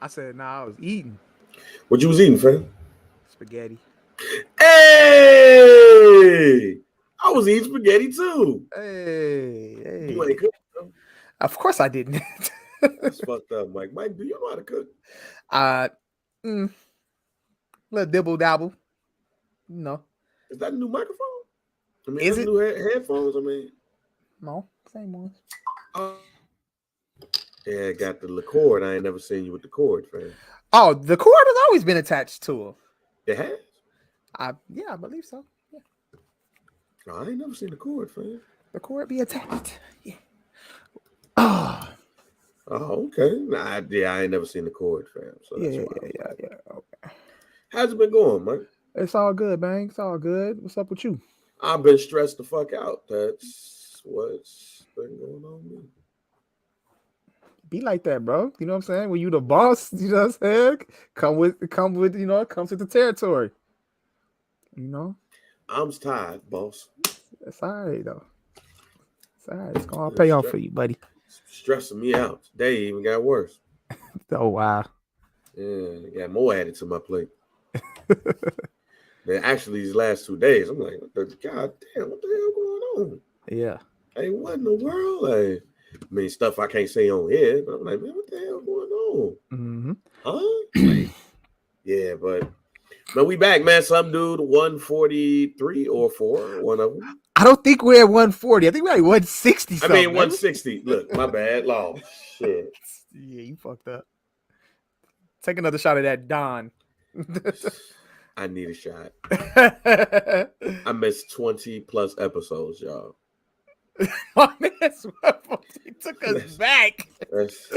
I said, nah, I was eating What you was eating, fam? spaghetti. Hey, I was eating spaghetti too. Hey, You ain't hey. cook. Bro. Of course I didn't. That's fucked up, Mike. Mike, do you know how to cook? uh, mm, little dibble dabble. No, Is that a new microphone? I mean, is that's it? new headphones. I mean, No, same ones. oh, yeah, got the cord. I ain't never seen you with the cord, fam. Oh, the cord has always been attached to it. It has. Yeah, I believe so. Yeah, No, I ain't never seen the cord, fam. the cord be attached. Yeah. Oh, Oh, okay. Nah, yeah, I ain't never seen the cord, fam. So yeah, that's yeah, why I yeah, was yeah, like, yeah. Okay. how's it been going, Mike? It's all good, man. It's all good. What's up with you? I've been stressed the fuck out. That's what's been going on with me. Be like that, bro. You know what I'm saying? When you the boss, you know what I'm saying? Come with, it comes with the territory. You know? I'm tired, boss. It's all right though. It's all right. It's gonna all pay It's off for you, buddy. stressing me out. Today even got worse. Oh wow. Yeah, got more added to my plate. Then actually, these last 2 days, I'm like, God damn, what the hell going on? Yeah. Hey, what in the world? Like, I mean, stuff I can't say on here, but I'm like, man, what the hell going on? Mm-hmm. Huh? Like, yeah, but we back, man. Some dude 143 or 4, one of them. I don't think we're at 140. I think we're at 160 I mean, something, man. 160. Look, my bad. Law. Shit. Yeah, you fucked up. Take another shot of that Don. I need a shot. I missed 20 plus episodes, y'all. My man's he took us That's, back. that's,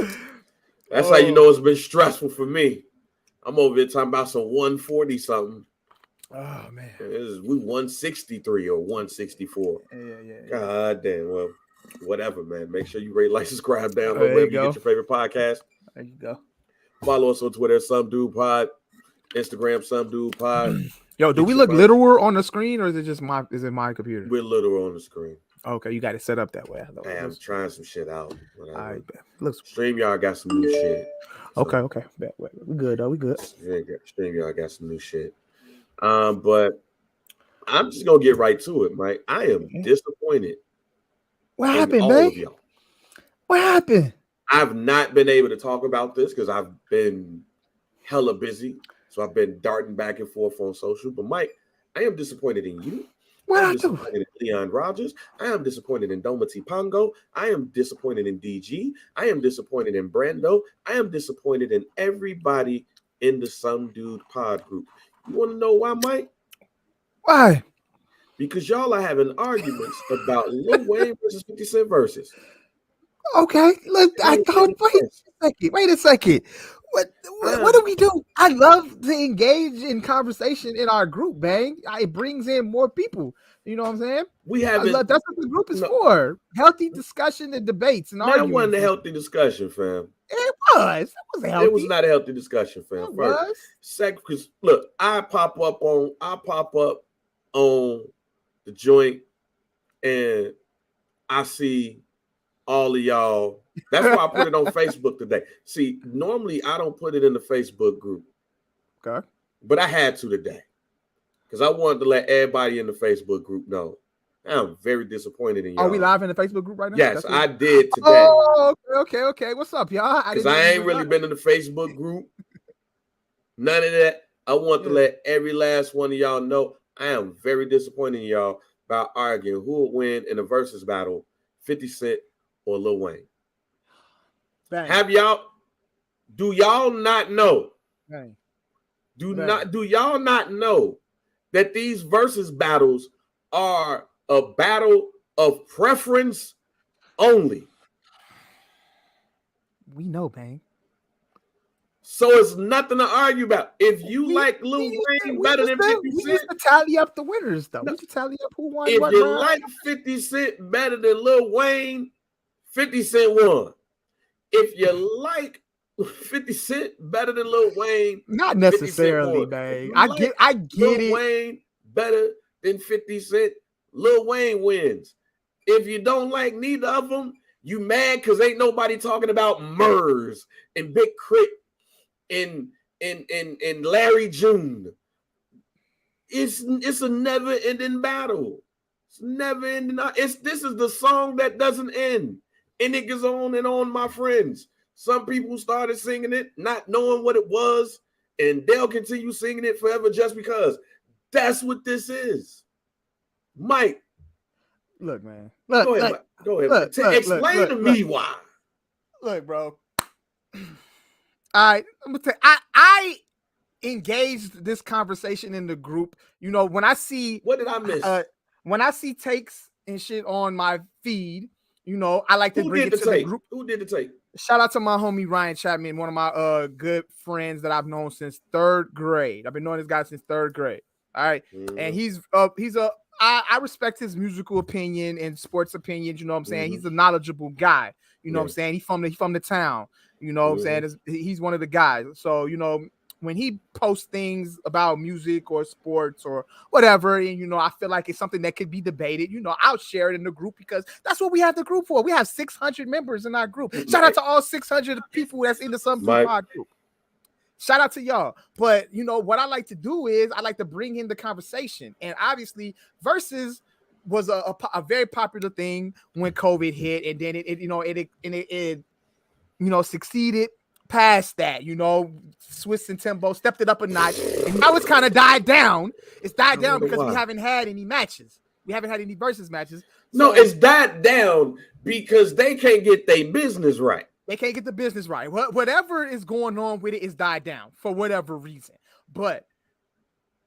that's how you Oh. know it's been stressful for me. I'm over here talking about some 140 something. Oh man. We 163 or 164. Yeah. God damn. Well, whatever, man. Make sure you rate, like, subscribe, download There you wherever you go. get your favorite podcast. There you go. Follow us on Twitter, Some Dude Pod. Instagram, Some Dude Pod. Yo, do Get we your look merch. literal on the screen or is it just my computer? We're literal on the screen. Okay, you got it set up that way. Hey, I'm trying some shit out. Whatever. All right, looks StreamYard got some new shit. So, okay. We good though. We good. StreamYard got some new shit. But I'm just gonna get right to it, Mike. I am disappointed What in happened, all man? of y'all. What happened? I've not been able to talk about this because I've been hella busy. So I've been darting back and forth on social. But Mike, I am disappointed in you. What I'm I do? disappointed in Leon Rogers. I am disappointed in Domati Pongo. I am disappointed in DG. I am disappointed in Brando. I am disappointed in everybody in the Some Dude Pod group. You want to know why, Mike? Why? Because y'all are having arguments about Lil Wayne versus 50 Cent versus. Okay, look. Wait a second. What do we do? I love to engage in conversation in our group, bang. It brings in more people. You know what I'm saying? We haven't. That's what the group is for. Healthy discussion and debates and That arguments. wasn't a healthy discussion, fam. It was. It was healthy. It was not a healthy discussion, fam. It First, was. second, because look, I pop up on the joint, and I see all of y'all. That's why I put it on Facebook today. See, normally I don't put it in the Facebook group. Okay. But I had to today. Because I wanted to let everybody in the Facebook group know. I'm very disappointed in y'all. Are we live in the Facebook group right now? Yes, I did today. Oh, okay. What's up, y'all? Because I ain't really been in the Facebook group. None of that. I want to let every last one of y'all know I am very disappointed in y'all about arguing who will win in a versus battle, 50 Cent or Lil Wayne. Bang. Do y'all not know? Bang. Do y'all not know that these versus battles are a battle of preference only? We know, bang. So it's nothing to argue about. If you like Lil Wayne better than 50 Cent, we used to tally up the winners, though. No, we used to tally up who won. If what you round. like 50 Cent better than Lil Wayne, 50 Cent won. If you like 50 Cent better than Lil Wayne, not necessarily, man. I get Lil it. Wayne better than 50 Cent, Lil Wayne wins. If you don't like neither of them, you mad because ain't nobody talking about Murs and Big Crit and Larry June. It's a never ending battle. It's never ending. This is the song that doesn't end, and it goes on and on, my friends. Some people started singing it, not knowing what it was, and they'll continue singing it forever just because. That's what this is. Mike, look, man. Go ahead. Explain to me why. Look, bro. All right, I'm gonna tell you, I engaged this conversation in the group. You know, when I see what did I miss? When I see takes and shit on my feed, you know, I like to bring it to the group. Who did the take? Shout out to my homie Ryan Chapman, one of my good friends that I've known since 3rd grade. I've been knowing this guy since 3rd grade. All right. And I respect his musical opinion and sports opinions, you know what I'm saying? He's a knowledgeable guy, you know what I'm saying? He's from the town, you know what I'm saying? He's one of the guys. So, you know, when he posts things about music or sports or whatever, and, you know, I feel like it's something that could be debated, you know, I'll share it in the group because that's what we have the group for. We have 600 members in our group. Shout out to all 600 people that's in the Some Food Pod group. Shout out to y'all. But, you know, what I like to do is I like to bring in the conversation. And obviously, Verzuz was a very popular thing when COVID hit. And then it succeeded past that, you know, Swiss and Timbo stepped it up a notch, and now it's kind of died down. It's died down because we haven't had any matches. We haven't had any Verzuz matches. No, it's died down because they can't get their business right. They can't get the business right. Whatever is going on with it is died down for whatever reason. But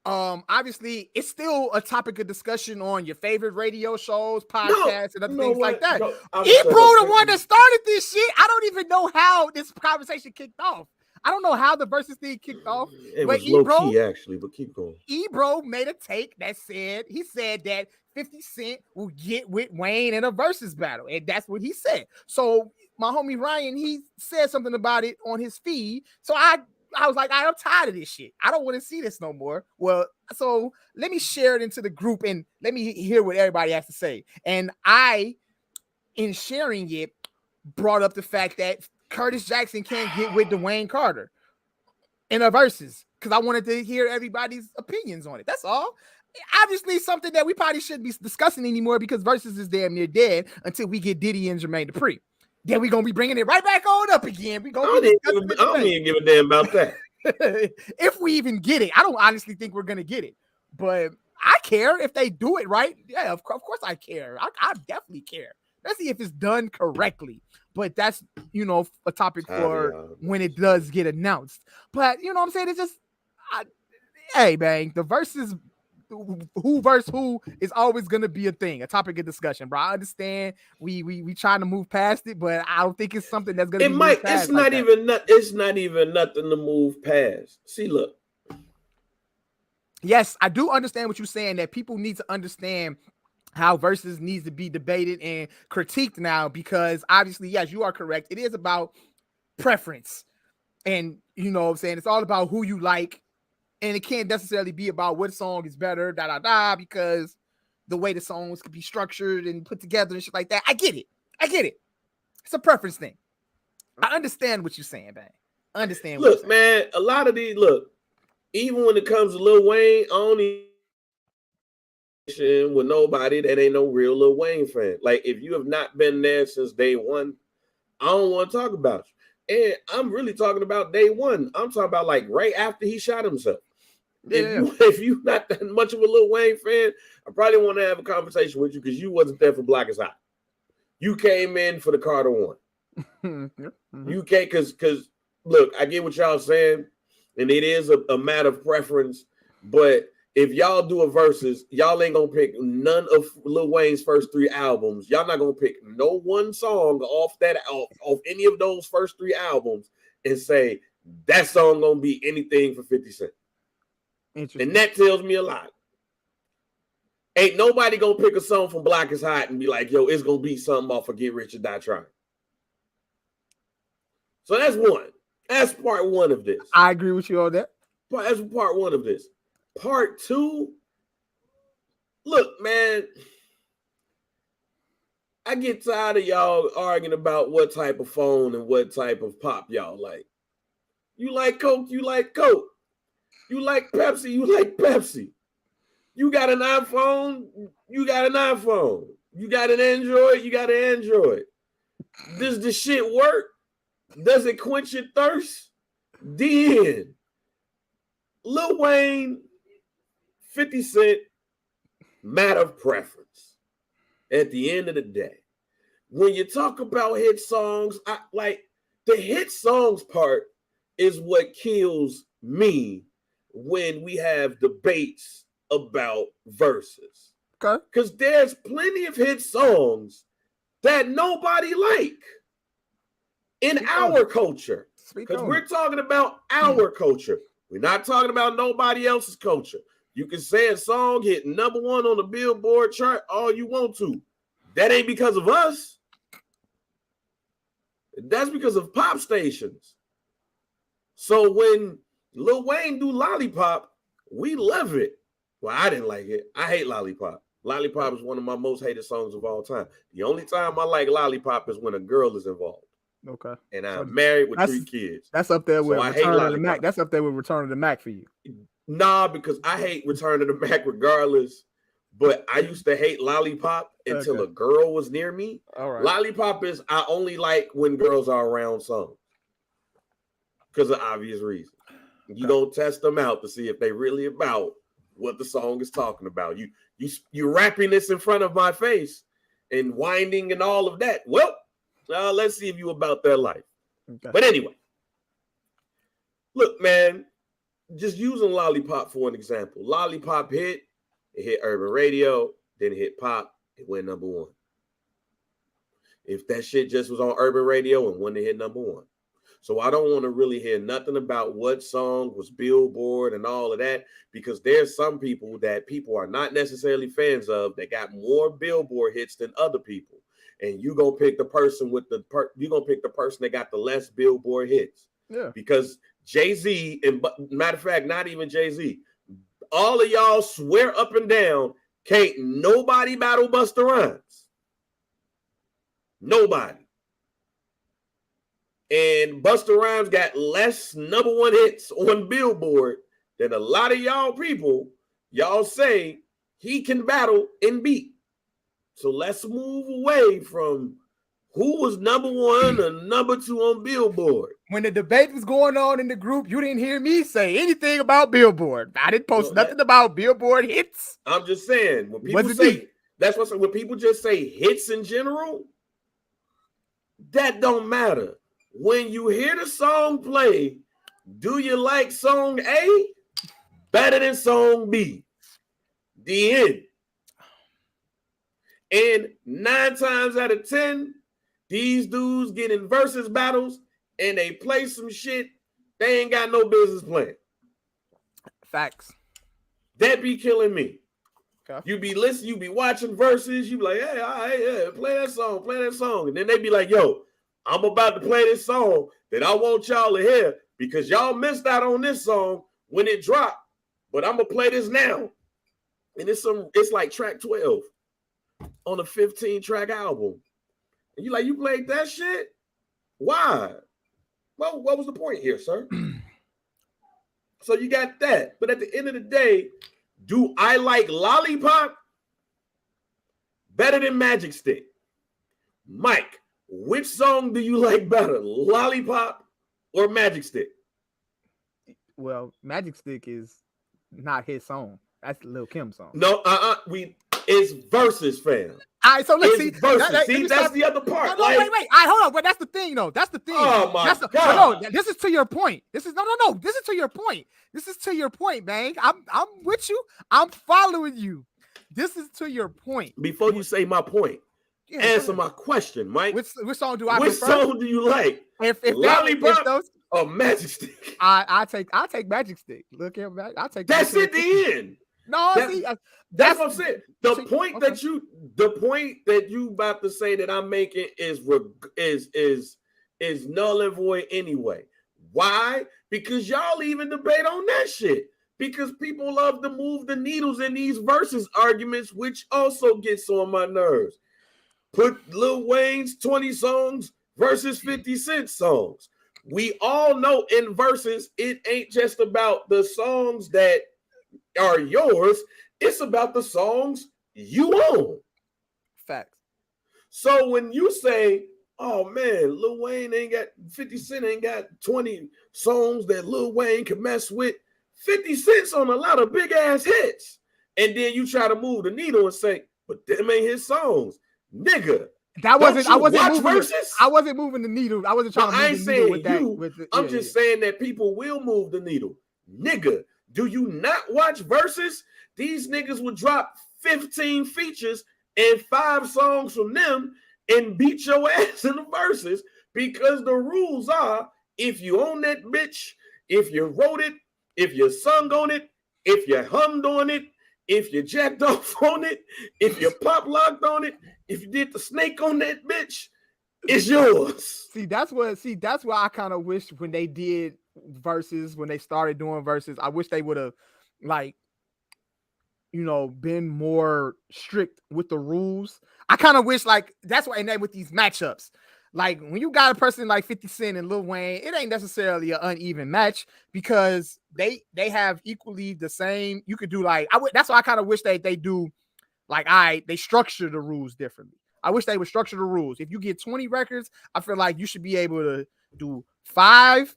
obviously, it's still a topic of discussion on your favorite radio shows, podcasts, and other things like that. Ebro, the one that started this shit. I don't even know how this conversation kicked off. I don't know how the Verzuz thing kicked off. It was low key, actually, but keep going. Ebro made a take that said that 50 Cent will get with Wayne in a Verzuz battle, and that's what he said. So my homie Ryan, he said something about it on his feed. So I was like, I'm tired of this shit. I don't want to see this no more. Well, so let me share it into the group and let me hear what everybody has to say. And I, in sharing it, brought up the fact that Curtis Jackson can't get with Dwayne Carter in a Verzuz because I wanted to hear everybody's opinions on it. That's all. Obviously, something that we probably shouldn't be discussing anymore because Verzuz is damn near dead until we get Diddy and Jermaine Dupri. Then we're going to be bringing it right back on up again. I don't even give a damn about that. If we even get it. I don't honestly think we're going to get it. But I care if they do it right. Yeah, of course I care. I definitely care. Especially if it's done correctly. But that's, you know, a topic for when it does get announced. But, you know what I'm saying? It's just, hey, bang, the Verzuz, who versus who is always going to be a thing, a topic of discussion, bro. I understand we trying to move past it, but I don't think it's something that's going to be moved past. It's not even nothing to move past. See, look. Yes, I do understand what you're saying, that people need to understand how Verzuz needs to be debated and critiqued now, because obviously, yes, you are correct. It is about preference. And, you know what I'm saying? It's all about who you like. And it can't necessarily be about what song is better, because the way the songs could be structured and put together and shit like that. I get it. It's a preference thing. I understand what you're saying, man. I understand. Look, man, a lot of these, even when it comes to Lil Wayne, I only with nobody that ain't no real Lil Wayne fan. Like, if you have not been there since day one, I don't want to talk about you. And I'm really talking about day one. I'm talking about like right after he shot himself. If you're not that much of a Lil Wayne fan, I probably want to have a conversation with you because you wasn't there for Black is Hot. You came in for the Carter one. You can't, because look, I get what y'all saying, and it is a matter of preference. But if y'all do a Verzuz, y'all ain't gonna pick none of Lil Wayne's first 3 albums. Y'all not gonna pick no one song off any of those first 3 albums and say that song gonna be anything for 50 Cent. And that tells me a lot. Ain't nobody gonna pick a song from Black is Hot and be like, yo, it's gonna be something off of Get Rich or Die Trying. So that's one. That's part one of this. I agree with you on that. That's part one of this. Part two, look, man, I get tired of y'all arguing about what type of phone and what type of pop y'all like. You like Coke, you like Coke. You like Pepsi, you like Pepsi. You got an iPhone, you got an iPhone. You got an Android, you got an Android. Does the shit work? Does it quench your thirst? Then Lil Wayne, 50 Cent, matter of preference. At the end of the day, when you talk about hit songs, the hit songs part is what kills me when we have debates about verses. Okay. Because there's plenty of hit songs that nobody like in our culture. Because we're talking about our culture. We're not talking about nobody else's culture. You can say a song hit number 1 on the Billboard chart all you want to. That ain't because of us. That's because of pop stations. So when Lil Wayne do Lollipop, we love it. Well, I didn't like it. I hate Lollipop. Lollipop is one of my most hated songs of all time. The only time I like Lollipop is when a girl is involved. Okay. And I'm married with 3 kids. That's up there with Return of the Mac. That's up there with Return of the Mac for you. Nah, because I hate Return of the Mac regardless. But I used to hate Lollipop until a girl was near me. All right. Lollipop is I only like when girls are around songs. Because of obvious reasons. You don't test them out to see if they really about what the song is talking about. You're rapping this in front of my face and winding and all of that. Well, let's see if you about that life. Okay. But anyway, look, man, just using Lollipop for an example. Lollipop hit, it hit urban radio, then it hit pop, it went number 1. If that shit just was on urban radio and wouldn't hit number 1. So I don't want to really hear nothing about what song was Billboard and all of that, because there's some people that people are not necessarily fans of that got more Billboard hits than other people. And you gonna pick the person that got the less Billboard hits. Yeah. Because Jay-Z, and matter of fact, not even Jay-Z, all of y'all swear up and down, can't nobody battle Busta Rhymes. Nobody. And Busta Rhymes got less number 1 hits on Billboard than a lot of y'all people. Y'all say he can battle and beat. So let's move away from who was number 1 and number 2 on Billboard. When the debate was going on in the group, you didn't hear me say anything about Billboard. I didn't post nothing about Billboard hits. I'm just saying, when people say, that's what when people just say hits in general, that don't matter. When you hear the song play, do you like song A better than song B? The end. And 9 times out of 10, these dudes get in versus battles and they play some shit they ain't got no business playing. Facts. That be killing me. Okay. You be listening, you be watching verses, you be like, hey, all right, yeah, play that song. And then they be like, yo, I'm about to play this song that I want y'all to hear because y'all missed out on this song when it dropped, but I'm gonna play this now. And it's like track 12 on a 15-track album. And you played that shit? Why? Well, what was the point here, sir? So you got that. But at the end of the day, do I like Lollipop better than Magic Stick? Mike, which song do you like better, Lollipop or Magic Stick? Well, Magic Stick is not his song. That's Lil Kim's song. No, it's versus, fam. All right, so let's see. That's the other part. No, wait. All right, hold on. But that's the thing, though. That's the thing. Oh my God. No, this is to your point. This is no. This is to your point. This is to your point, man. I'm with you. I'm following you. This is to your point. Before you say my point, answer my question, Mike. Which song do I prefer? Which song do you like? If Lollipop or Magic Stick? I take Magic Stick. Look at I take. That's at the end. No, that's what I'm saying. The point that you about to say that I'm making is null and void anyway. Why? Because y'all even debate on that shit. Because people love to move the needles in these versus arguments, which also gets on my nerves. Put Lil Wayne's 20 songs versus 50 Cent songs. We all know in verses, it ain't just about the songs that are yours. It's about the songs you own. Facts. So when you say, oh man, Lil Wayne ain't got 50 Cent ain't got 20 songs that Lil Wayne can mess with, 50 Cent's on a lot of big ass hits. And then you try to move the needle and say, but them ain't his songs. Nigga. I wasn't moving Versus? I wasn't moving the needle. I wasn't trying to move the needle with that. I'm just saying that people will move the needle. Nigga, do you not watch Versus? These niggas would drop 15 features and 5 songs from them and beat your ass in the Versus because the rules are if you own that bitch, if you wrote it, if you sung on it, if you hummed on it, if you jacked off on it, if you pop locked on it, if you did the snake on that bitch, it's yours. See, that's why I kind of wish when they did Versus, when they started doing Versus, I wish they would have like, you know, been more strict with the rules. I kind of wish like that's why, and then with these matchups, like when you got a person like 50 Cent and Lil Wayne, it ain't necessarily an uneven match because they have equally the same. You could do like that's why I kind of wish they do like they structure the rules differently. I wish they would structure the rules. If you get 20 records, I feel like you should be able to do 5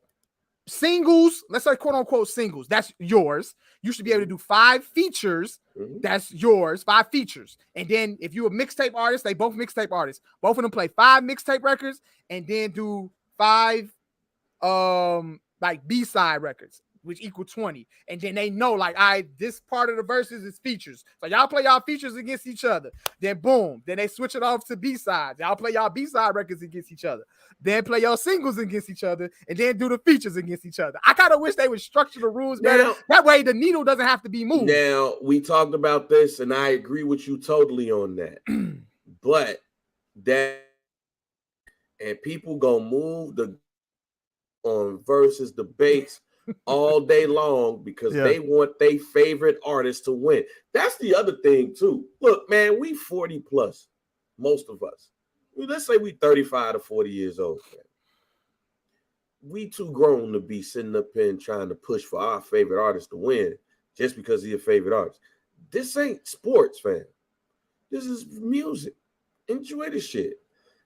singles, let's say quote unquote singles, that's yours. You should be able to do 5 features, that's yours, 5 features. And then if you're a mixtape artist, they both mixtape artists. Both of them play 5 mixtape records and then do 5 like B-side records, which equal 20. And then they know like this part of the verses is features. So y'all play y'all features against each other. Then boom, then they switch it off to B-sides. Y'all play y'all B-side records against each other. Then play your singles against each other and then do the features against each other. I kind of wish they would structure the rules better. That way the needle doesn't have to be moved. Now, we talked about this and I agree with you totally on that. But that and people gonna move the on versus debates all day long because they want their favorite artist to win. That's the other thing too. Look, man, we 40 plus, most of us. Let's say we 35 to 40 years old. Man. We too grown to be sitting up here and trying to push for our favorite artist to win just because he's your favorite artist. This ain't sports, fam. This is music. Enjoy the shit.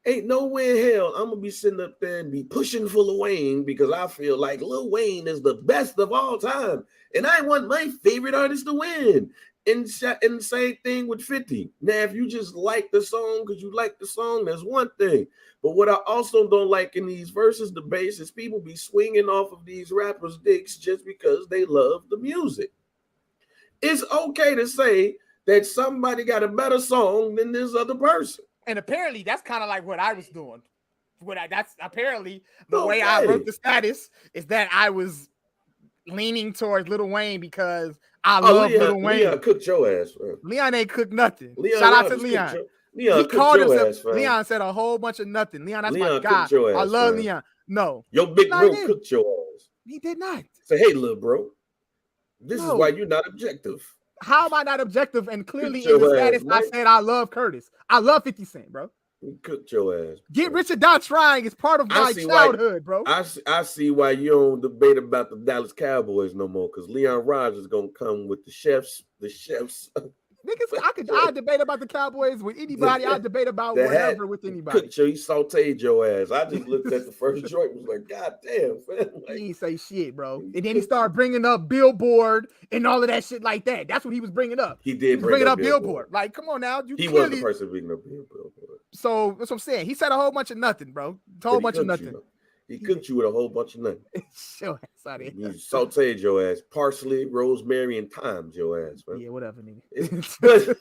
Ain't no way in hell I'm gonna be sitting up there and be pushing for Lil Wayne because I feel like Lil Wayne is the best of all time, and I want my favorite artist to win. And the same thing with 50. Now, if you just like the song because you like the song, that's one thing. But what I also don't like in these versus debates is people be swinging off of these rappers' dicks just because they love the music. It's okay to say that somebody got a better song than this other person. And apparently that's kind of like what I was doing. That's apparently the way I wrote the status is that I was leaning towards Lil Wayne because I love Lil Wayne. Leon cooked your ass, man. Leon ain't cooked nothing. Shout out to Leon. Leon cooked your ass, man. Leon said a whole bunch of nothing. Leon, that's my guy. I love Leon. No. Your big bro cooked your ass. He did not. Say, hey, little bro. This is why you're not objective. How am I not objective? And clearly in the status, I said I love Curtis. I love 50 Cent, bro. You cooked your ass. Bro. Get Rich or Die Trying is part of my childhood, bro. I see why you don't debate about the Dallas Cowboys no more, because Leon Rogers is gonna come with the chefs. Niggas, I debate about the Cowboys with anybody. I debate about whatever with anybody. He sauteed your ass. I just looked at the first joint and was like, God damn, man. Like, he ain't say shit, bro. And then he started bringing up Billboard and all of that shit like that. That's what he was bringing up. He did bring up Billboard. Like, come on now. He was the person bringing up Billboard. So that's what I'm saying. He said a whole bunch of nothing, bro. A whole bunch of nothing. He cooked you with a whole bunch of nothing. Sure, sorry. You sauteed your ass. Parsley, rosemary, and thyme your ass, man. Yeah, whatever, nigga.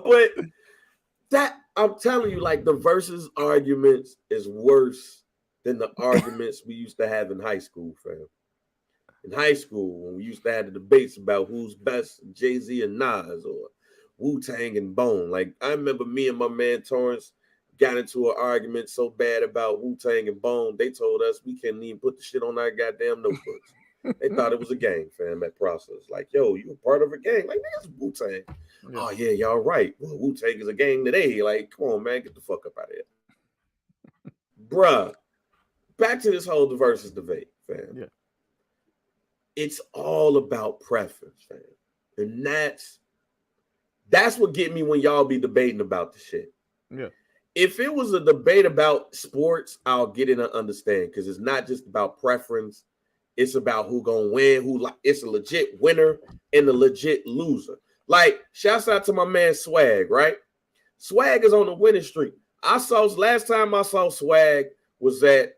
but that, I'm telling you, like, the versus arguments is worse than the arguments we used to have in high school, fam. In high school, when we used to have the debates about who's best, Jay-Z and Nas, or Wu-Tang and Bone. Like, I remember me and my man Torrance got into an argument so bad about Wu-Tang and Bone, they told us we couldn't even put the shit on our goddamn notebooks. They thought it was a gang, fam, that process. Like, yo, you a part of a gang. Like, that's Wu-Tang. Yeah. Oh, yeah, y'all right. Well, Wu-Tang is a gang today. Like, come on, man, get the fuck up out of here. Bruh, back to this whole versus debate, fam. Yeah. It's all about preference, fam. And that's what get me when y'all be debating about the shit. Yeah. If it was a debate about sports, I'll get it and understand, because it's not just about preference. It's about who gonna win, it's a legit winner and a legit loser. Like, shouts out to my man Swag, right? Swag is on the winning streak. Last time I saw Swag was at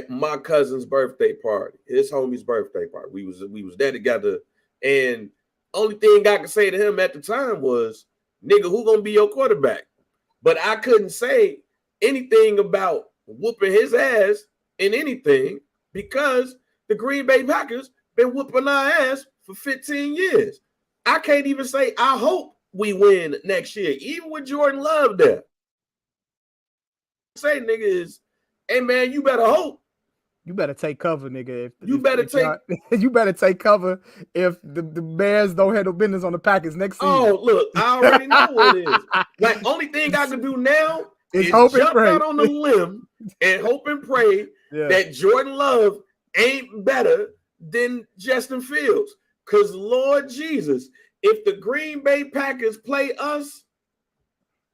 my cousin's birthday party, his homie's birthday party. We was there together, and only thing I could say to him at the time was, nigga, who gonna be your quarterback? But I couldn't say anything about whooping his ass in anything, because the Green Bay Packers been whooping our ass for 15 years. I can't even say I hope we win next year, even with Jordan Love there. Say, nigga, is, hey man, you better hope. You better take cover, nigga. You better take cover if the Bears don't handle business on the Packers next season. Oh, look, I already know what it is. Like, only thing I can do now is jump out on the limb and hope and pray that Jordan Love ain't better than Justin Fields. Because, Lord Jesus, if the Green Bay Packers play us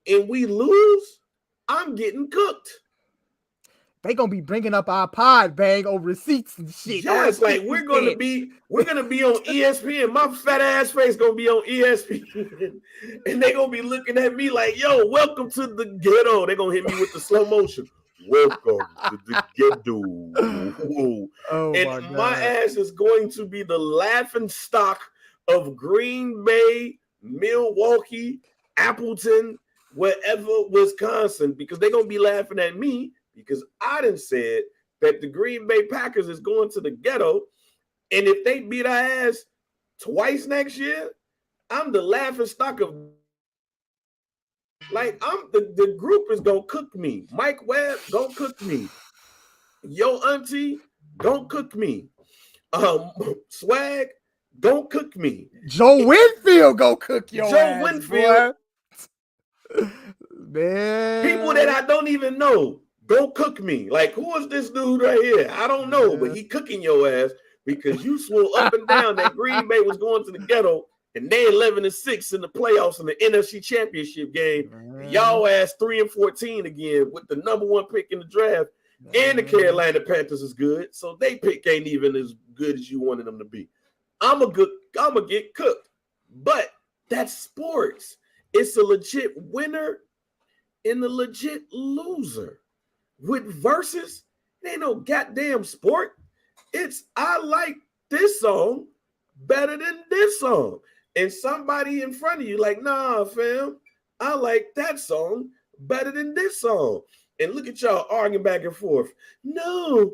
and we lose, I'm getting cooked. They gonna be bringing up our pod bag over receipts and shit. Yes, like we're gonna be on ESPN. My fat ass face gonna be on ESPN, and they gonna be looking at me like, "Yo, welcome to the ghetto." They gonna hit me with the slow motion. Welcome to the ghetto. Oh, and my ass is going to be the laughing stock of Green Bay, Milwaukee, Appleton, wherever, Wisconsin, because they're gonna be laughing at me. Because I done said that the Green Bay Packers is going to the ghetto, and if they beat our ass twice next year, I'm the laughing stock of. Like, I'm the group is gonna cook me. Mike Webb gonna cook me. Yo auntie don't cook me. Swag don't cook me. Joe Winfield go cook your ass. Joe Winfield, man. People that I don't even know. Don't cook me. Like, who is this dude right here? I don't know, but he cooking your ass because you swore up and down that Green Bay was going to the ghetto, and they 11-6 in the playoffs in the NFC Championship game. And y'all ass 3-14 again with the number one pick in the draft, and the Carolina Panthers is good, so they pick ain't even as good as you wanted them to be. I'ma get cooked, but that's sports. It's a legit winner and a legit loser. With versus, it ain't no goddamn sport. It's, I like this song better than this song. And somebody in front of you like, nah, fam, I like that song better than this song. And look at y'all arguing back and forth. No.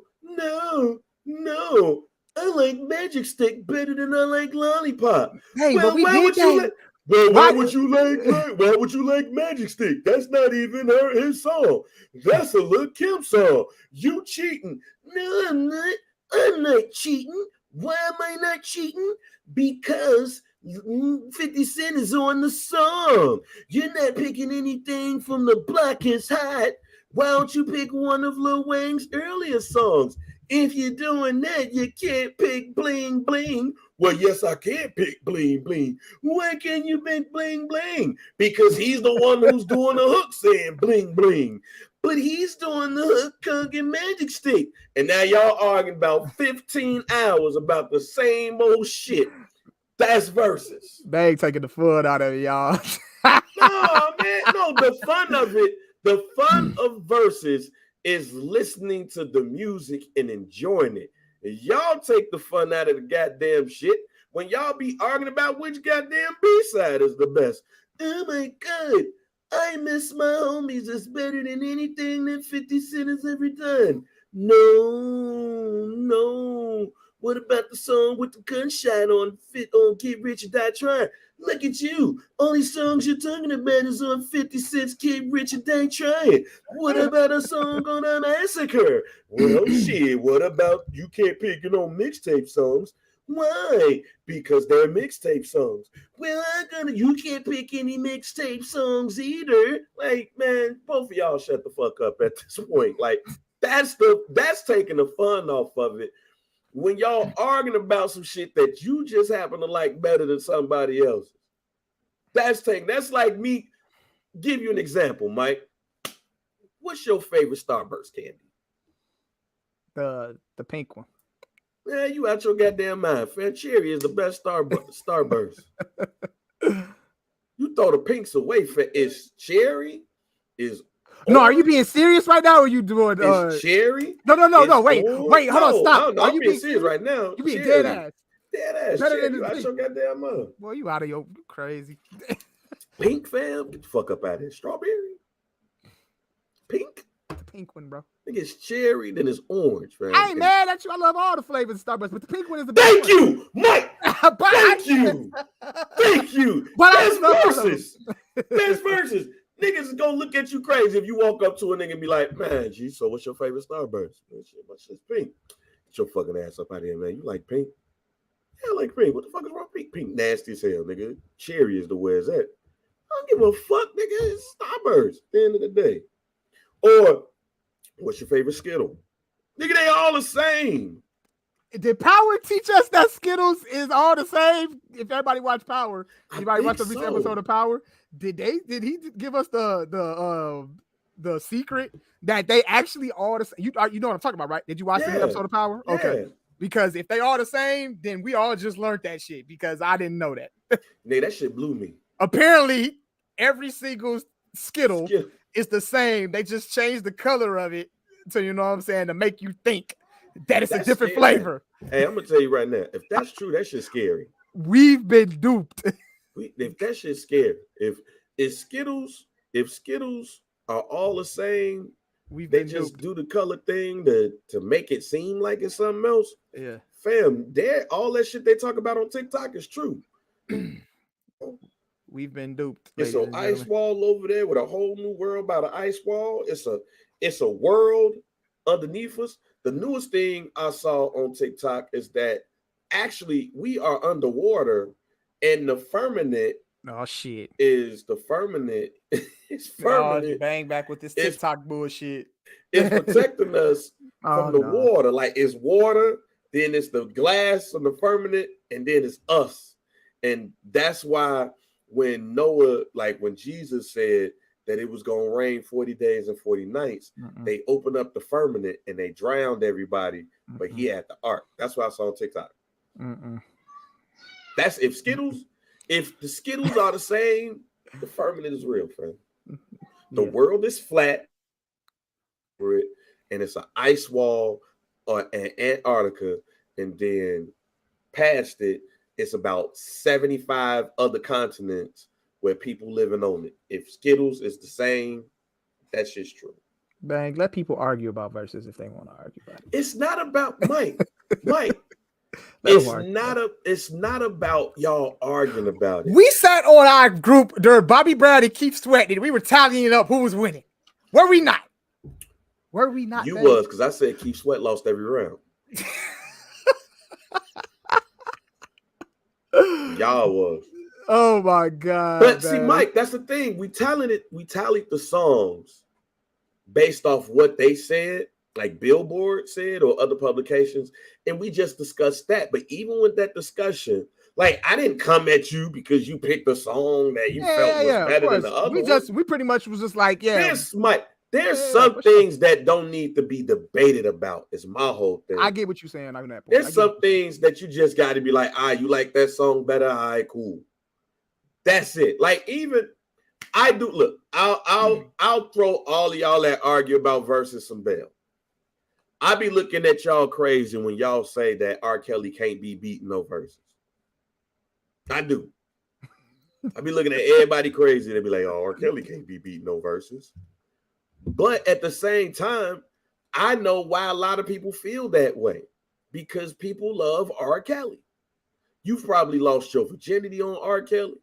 I like Magic Stick better than I like Lollipop. Hey, well, but we why did would that. you like? Well, why would you like Magic Stick? That's not even his song. That's a Lil' Kim song. You cheating. No, I'm not. I'm not cheating. Why am I not cheating? Because 50 Cent is on the song. You're not picking anything from the Block Is Hot. Why don't you pick one of Lil Wayne's earlier songs? If you're doing that, you can't pick Bling Bling. Well, yes, I can pick Bling Bling. Why can't you pick Bling Bling? Because he's the one who's doing the hook saying Bling Bling. But he's doing the hook cooking Magic Stick. And now y'all arguing about 15 hours about the same old shit. That's versus. They ain't taking the fun out of it, y'all. No, man. No, the fun of versus is listening to the music and enjoying it. And y'all take the fun out of the goddamn shit when y'all be arguing about which goddamn B-side is the best. Oh my God, I Miss My Homies is better than anything that 50 Cent has ever done. No. What about the song with the gunshot on Get Rich or Die Trying? Look at you. Only songs you're talking about is on 50 Cent's Get Rich or Die Trying. What about a song on a Massacre? Well, shit, what about you can't pick mixtape songs? Why? Because they're mixtape songs. Well, you can't pick any mixtape songs either. Like, man, both of y'all shut the fuck up at this point. Like, That's taking the fun off of it. When y'all arguing about some shit that you just happen to like better than somebody else. That's like me. Give you an example, Mike. What's your favorite Starburst candy? The pink one. Yeah, you out your goddamn mind. Fan Cherry is the best Starburst. You throw the pinks away. It's cherry. Is no, are you being serious right now? Or are you doing it's cherry? No. Wait, hold on, stop. No, I'm being serious right now. You being cherry. dead ass. Dead ass. Better cherry. than You out your goddamn mind. Boy, you out of your crazy. Pink, fam? Get the fuck up out of here. Strawberry? Pink? The pink one, bro. I think it's cherry, then it's orange, fam. I ain't mad at you. I love all the flavors of Starburst, but the pink one is the best. Thank you, Mike. Thank you. Thank you. But Best versus. Best versus. Niggas is gonna look at you crazy if you walk up to a nigga and be like, man, G, so what's your favorite Starburst? My shit's pink. Get your fucking ass up out of here, man. You like pink? Yeah, I like pink. What the fuck is wrong with pink? Pink nasty as hell, nigga. Cherry is the way it's at. I don't give a fuck, nigga. It's Starburst at the end of the day. Or what's your favorite Skittle? Nigga, they all the same. Did Power teach us that Skittles is all the same? If everybody watch Power, anybody watch the recent episode of Power? Did he give us the secret that they actually all the same? You know what I'm talking about, right? Did you watch the episode of Power? Yeah. Okay. Because if they all the same, then we all just learned that shit because I didn't know that. Nigga, that shit blew me. Apparently, every single Skittle is the same. They just changed the color of it to, you know what I'm saying, to make you think that it's a different flavor. Hey, I'm gonna tell you right now, if that's true, that shit's scary. We've been duped. If that shit's scary, if Skittles are all the same, they just do the color thing to make it seem like it's something else. Yeah, fam, all that shit they talk about on TikTok is true. We've been duped. It's an ice wall over there with a whole new world by the ice wall. It's a world underneath us. The newest thing I saw on TikTok is that actually we are underwater, and the firmament. Oh shit! Is the firmament? It's firmament. Bang back with this TikTok bullshit. It's protecting us from the water. Like it's water, then it's the glass on the firmament, and then it's us. And that's why when when Jesus said that it was going to rain 40 days and 40 nights, they opened up the firmament and they drowned everybody, but he had the ark. That's what I saw on TikTok. That's if the Skittles are the same, the firmament is real, friend. The world is flat, and it's an ice wall or an Antarctica, and then past it, it's about 75 other continents where people living on it. If Skittles is the same, that shit's true. Bang, let people argue about Verzuz if they want to argue about it. It's not about Mike. It's not about y'all arguing about it. We sat on our group during Bobby Brown and Keep Sweating. We were tallying up who was winning. Were we not? You was, because I said Keep Sweat lost every round. Y'all was. Oh my god! But see, Mike, that's the thing. We tallied the songs based off what they said, like Billboard said or other publications, and we just discussed that. But even with that discussion, like I didn't come at you because you picked a song that you felt was better than the other. We pretty much was just like, There's some things that don't need to be debated about. Is my whole thing. I get what you're saying on that point. There's some things that you just got to be like, you like that song better? All right, cool. That's it. Like even I do. Look, I'll throw all of y'all that argue about Verzuz some bail. I be looking at y'all crazy when y'all say that R. Kelly can't be beaten no Verzuz. I do. I be looking at everybody crazy. They be like, "Oh, R. Kelly can't be beaten no Verzuz." But at the same time, I know why a lot of people feel that way because people love R. Kelly. You've probably lost your virginity on R. Kelly.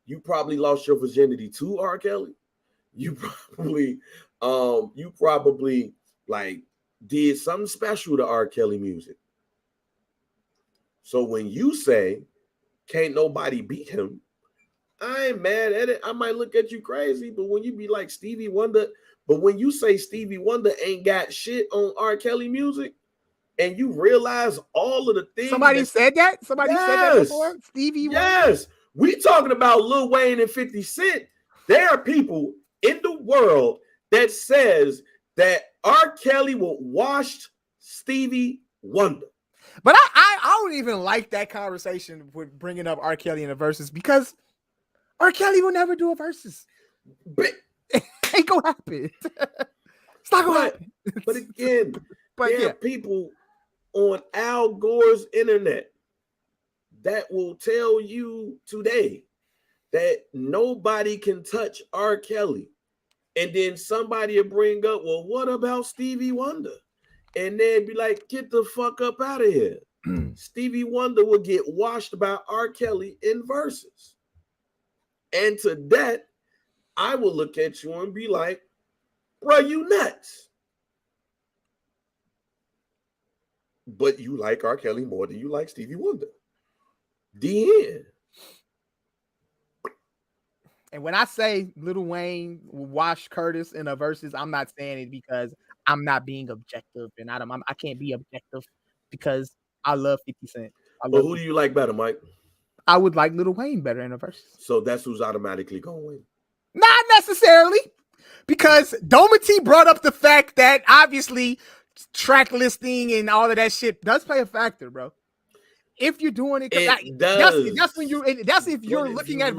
You probably lost your virginity to R. Kelly. You probably like did something special to R. Kelly music. So when you say can't nobody beat him, I ain't mad at it. I might look at you crazy, but when you be like Stevie Wonder, but when you say Stevie Wonder ain't got shit on R. Kelly music, and you realize all of the things Somebody said that? Somebody said that before? Stevie Wonder? Yes. We talking about Lil Wayne and 50 Cent. There are people in the world that says that R. Kelly will wash Stevie Wonder. But I don't even like that conversation with bringing up R. Kelly in the verses because R. Kelly will never do a verses. But ain't gonna happen. It's not gonna happen. But again, there are people on Al Gore's internet that will tell you today that nobody can touch R. Kelly. And then somebody will bring up, well, what about Stevie Wonder? And then be like, get the fuck up out of here. Stevie Wonder will get washed by R. Kelly in verses. And to that, I will look at you and be like, bro, you nuts. But you like R. Kelly more than you like Stevie Wonder. The end. And when I say Lil Wayne will wash Curtis in a verses, I'm not saying it because I'm not being objective, and I can't be objective because I love 50 Cent. But who do you like better, Mike? I would like Lil Wayne better in a verses. So that's who's automatically going to win. Not necessarily, because Domity brought up the fact that obviously track listing and all of that shit does play a factor, bro. If you're doing it, that's when you. That's if you're looking at.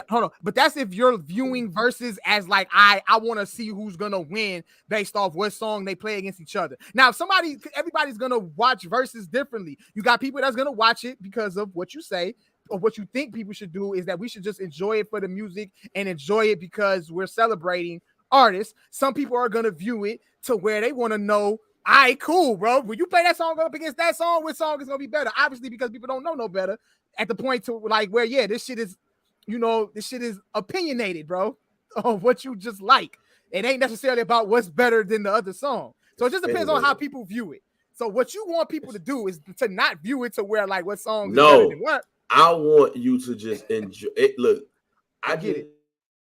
Hold on, but that's if you're viewing verses as like I want to see who's gonna win based off what song they play against each other. Now, if everybody's gonna watch verses differently. You got people that's gonna watch it because of what you say or what you think people should do. Is that we should just enjoy it for the music and enjoy it because we're celebrating artists. Some people are gonna view it to where they want to know. All right, cool, bro. When you play that song up against that song, which song is gonna be better? Obviously, because people don't know no better at the point to like where, this shit is, this shit is opinionated, bro, of what you just like. It ain't necessarily about what's better than the other song. So it just depends on how people view it. So what you want people to do is to not view it to where like what song is better than what. I want you to just enjoy it. Look, I get it.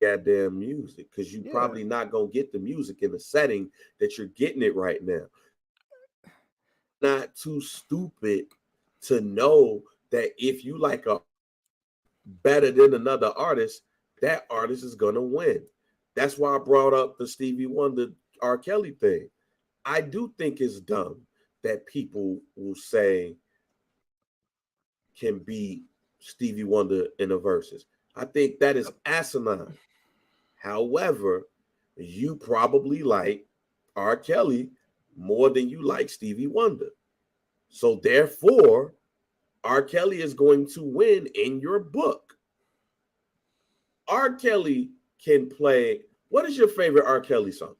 Goddamn music, because you probably not gonna get the music in the setting that you're getting it right now. Not too stupid to know that if you like a better than another artist, that artist is gonna win. That's why I brought up the Stevie Wonder R. Kelly thing. I do think it's dumb that people will say can beat Stevie Wonder in the verses. I think that is asinine. However, you probably like R. Kelly more than you like Stevie Wonder. So therefore, R. Kelly is going to win in your book. R. Kelly can play. What is your favorite R. Kelly song?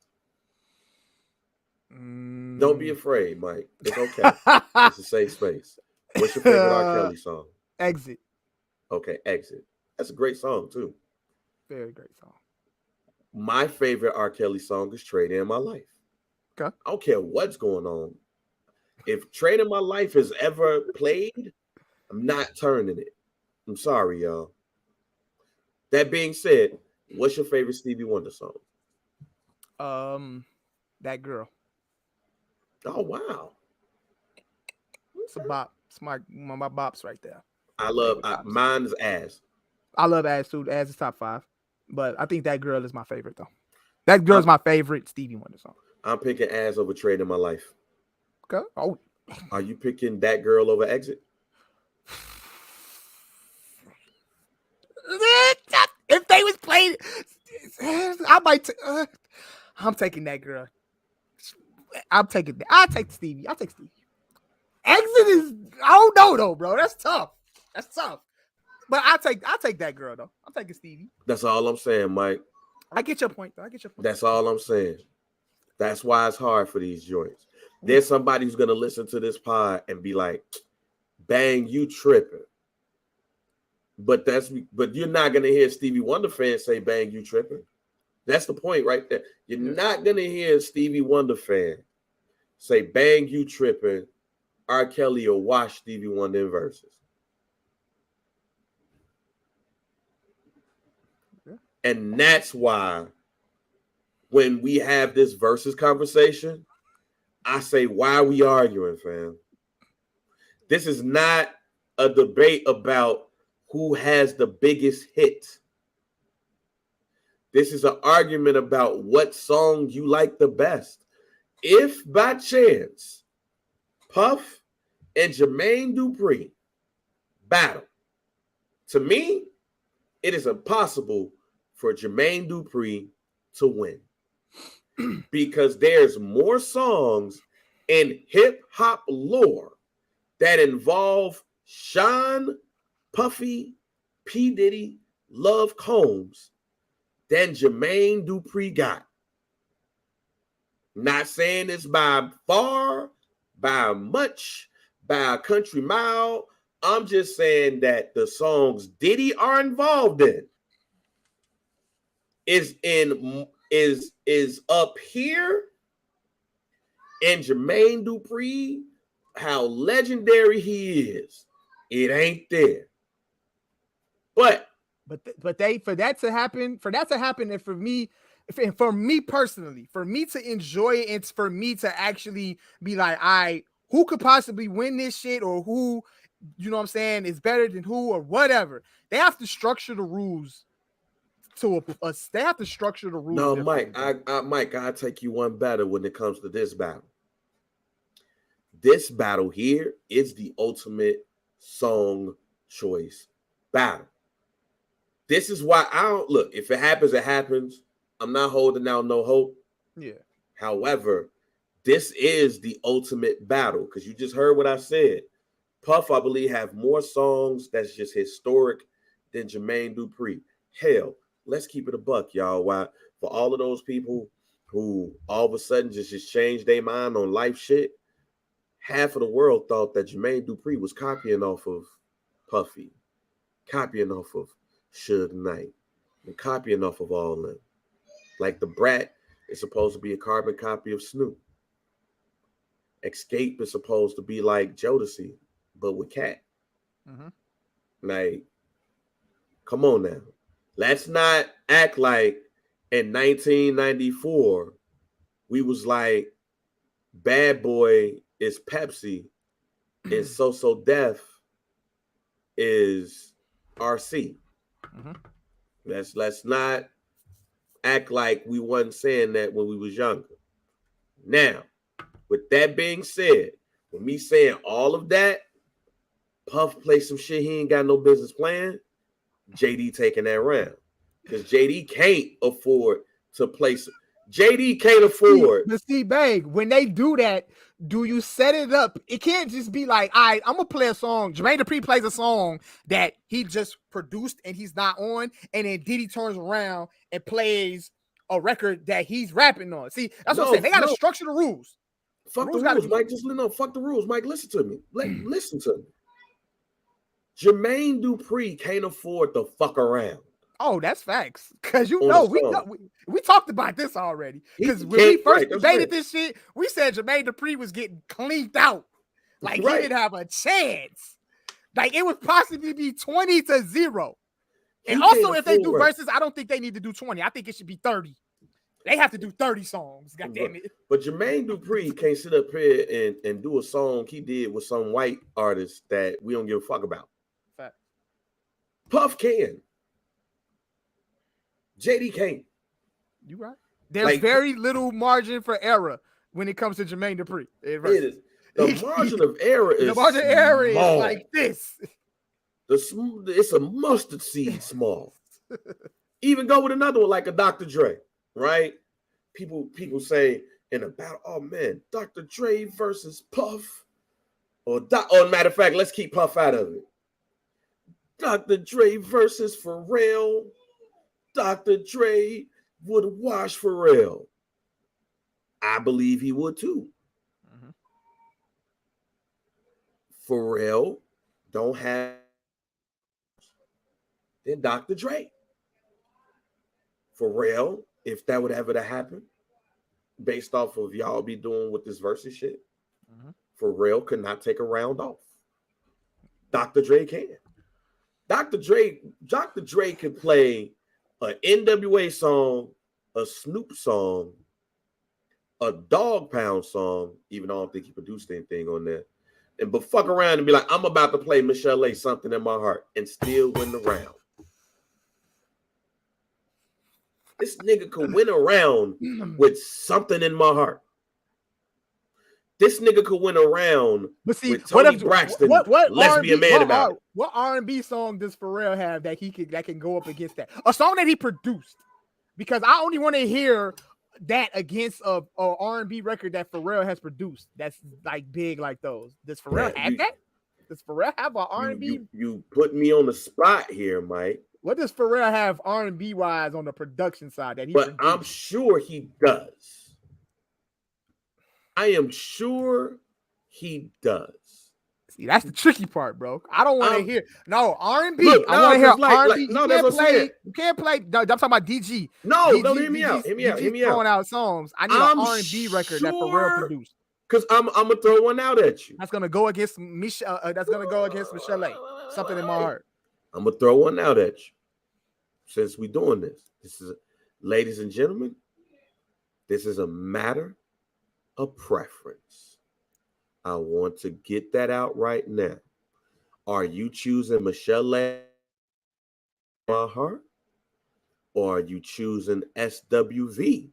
Don't be afraid, Mike. It's okay. It's a safe space. What's your favorite R. Kelly song? Exit. Okay, Exit. That's a great song, too. Very great song. My favorite R. Kelly song is Trade in My Life. Okay. I don't care what's going on. If Trade in My Life is ever played, I'm not turning it. I'm sorry, y'all. That being said, what's your favorite Stevie Wonder song? That Girl. Oh, wow. It's a bop. It's my bops right there. I love mine's Ass. I love Ass too. Ass is top 5. But I think That Girl is my favorite though. That Girl's my favorite Stevie Wonder song. I'm picking Ass over Trade in My Life. Okay. Oh. Are you picking That Girl over Exit? If they was playing, I might. I'm taking That Girl. I'll take Stevie. I'll take Stevie. Exit is. I don't know though, bro. That's tough. But I'll take That Girl though. I'm taking Stevie. That's all I'm saying, Mike. I get your point though. That's all I'm saying. That's why it's hard for these joints. There's somebody who's gonna listen to this pod and be like, "Bang, you tripping." But you're not gonna hear Stevie Wonder fans say, "Bang, you tripping." That's the point right there. You're not gonna hear Stevie Wonder fan say, "Bang, you tripping." R. Kelly will wash Stevie Wonder in verses. And that's why when we have this versus conversation, I say, why are we arguing, fam? This is not a debate about who has the biggest hit. This is an argument about what song you like the best. If by chance Puff and Jermaine Dupri battle, to me, it is impossible for Jermaine Dupri to win because there's more songs in hip hop lore that involve Sean, Puffy, P. Diddy, Love Combs than Jermaine Dupri got. Not saying it's by far, by much, by a country mile. I'm just saying that the songs Diddy are involved in is up here, and Jermaine Dupri, how legendary he is, it ain't there. But for that to happen, and for me personally, for me to enjoy it, it's for me to actually be like, who could possibly win this shit, or who, you know what I'm saying, is better than who, or whatever. They have to structure the rules to they have to structure the rules. No, Mike, Mike, I'll take you one better when it comes to this battle. This battle here is the ultimate song choice battle. This is why I don't look. If it happens, it happens. I'm not holding out no hope. Yeah. However, this is the ultimate battle because you just heard what I said. Puff, I believe, have more songs that's just historic than Jermaine Dupri. Hell, let's keep it a buck, y'all. Why? For all of those people who all of a sudden just changed their mind on life shit, half of the world thought that Jermaine Dupri was copying off of Puffy, copying off of Suge Knight, and copying off of all of them. Like the Brat is supposed to be a carbon copy of Snoop. Escape is supposed to be like Jodeci, but with Cat. Mm-hmm. Like, come on now. Let's not act like in 1994 we was like Bad Boy is Pepsi and So Def is RC. Mm-hmm. Let's not act like we wasn't saying that when we was younger. Now, with that being said, with me saying all of that, Puff play some shit he ain't got no business playing, JD taking that round. Because JD can't afford to play some. JD can't afford. But see, Bang, when they do that, do you set it up? It can't just be like, all right, I'm going to play a song. Jermaine Dupri plays a song that he just produced and he's not on. And then Diddy turns around and plays a record that he's rapping on. See, that's what I'm saying. They got to structure the rules. Fuck the rules, Mike. Just fuck the rules, Mike. Listen to me. Listen to me. Jermaine Dupri can't afford to fuck around. Oh, that's facts. Because we talked about this already. Because when we first debated this shit, we said Jermaine Dupri was getting cleaned out. Like he didn't have a chance. Like it would possibly be 20-0. And also, if they do verses, I don't think they need to do 20. I think it should be 30. They have to do 30 songs. God damn it. But Jermaine Dupri can't sit up here and do a song he did with some white artist that we don't give a fuck about. Fact. Puff can. JD can't. You right. There's very little margin for error when it comes to Jermaine Dupri. It is. The margin of error is small. Like this. It's a mustard seed small. Even go with another one like a Dr. Dre, right? People say in a battle, oh man, Dr. Dre versus Puff. Or matter of fact, let's keep Puff out of it. Dr. Dre versus Pharrell. Dr. Dre would wash Pharrell. I believe he would too. Mm-hmm. Pharrell don't have than Dr. Dre. Pharrell, if that would ever to happen, based off of y'all be doing with this versus shit, Pharrell could not take a round off. Dr. Dre can. Dr. Dre can play an NWA song, a Snoop song, a Dog Pound song, even though I don't think he produced anything on there. But fuck around and be like, I'm about to play Michelle A. Something in My Heart and still win the round. This nigga could win a round with Something in My Heart. This nigga could win a round with Tony Braxton, Let's Be a Man About It. What R&B song does Pharrell have that can go up against that? A song that he produced. Because I only want to hear that against a R&B record that Pharrell has produced. That's like big like those. Does Pharrell have that? Does Pharrell have an R&B? You put me on the spot here, Mike. What does Pharrell have R&B wise on the production side that he? But produced? I'm sure he does. I am sure he does. See, that's the tricky part, bro. I don't want to hear R&B. I want to hear R&B. No, that's what I'm saying. You can't play. No, I'm talking about DG. No, hear me out. Hear me out. Throwing out songs. I need an R&B record that Pharrell produced. Because I'm gonna throw one out at you. That's gonna go against Michelle. That's gonna go against Michelle A. Something in My Heart. I'm gonna throw one out at you. Since we're doing this, ladies and gentlemen, this is a matter of preference. I want to get that out right now. Are you choosing Michelle A. My Heart? Or are you choosing SWV?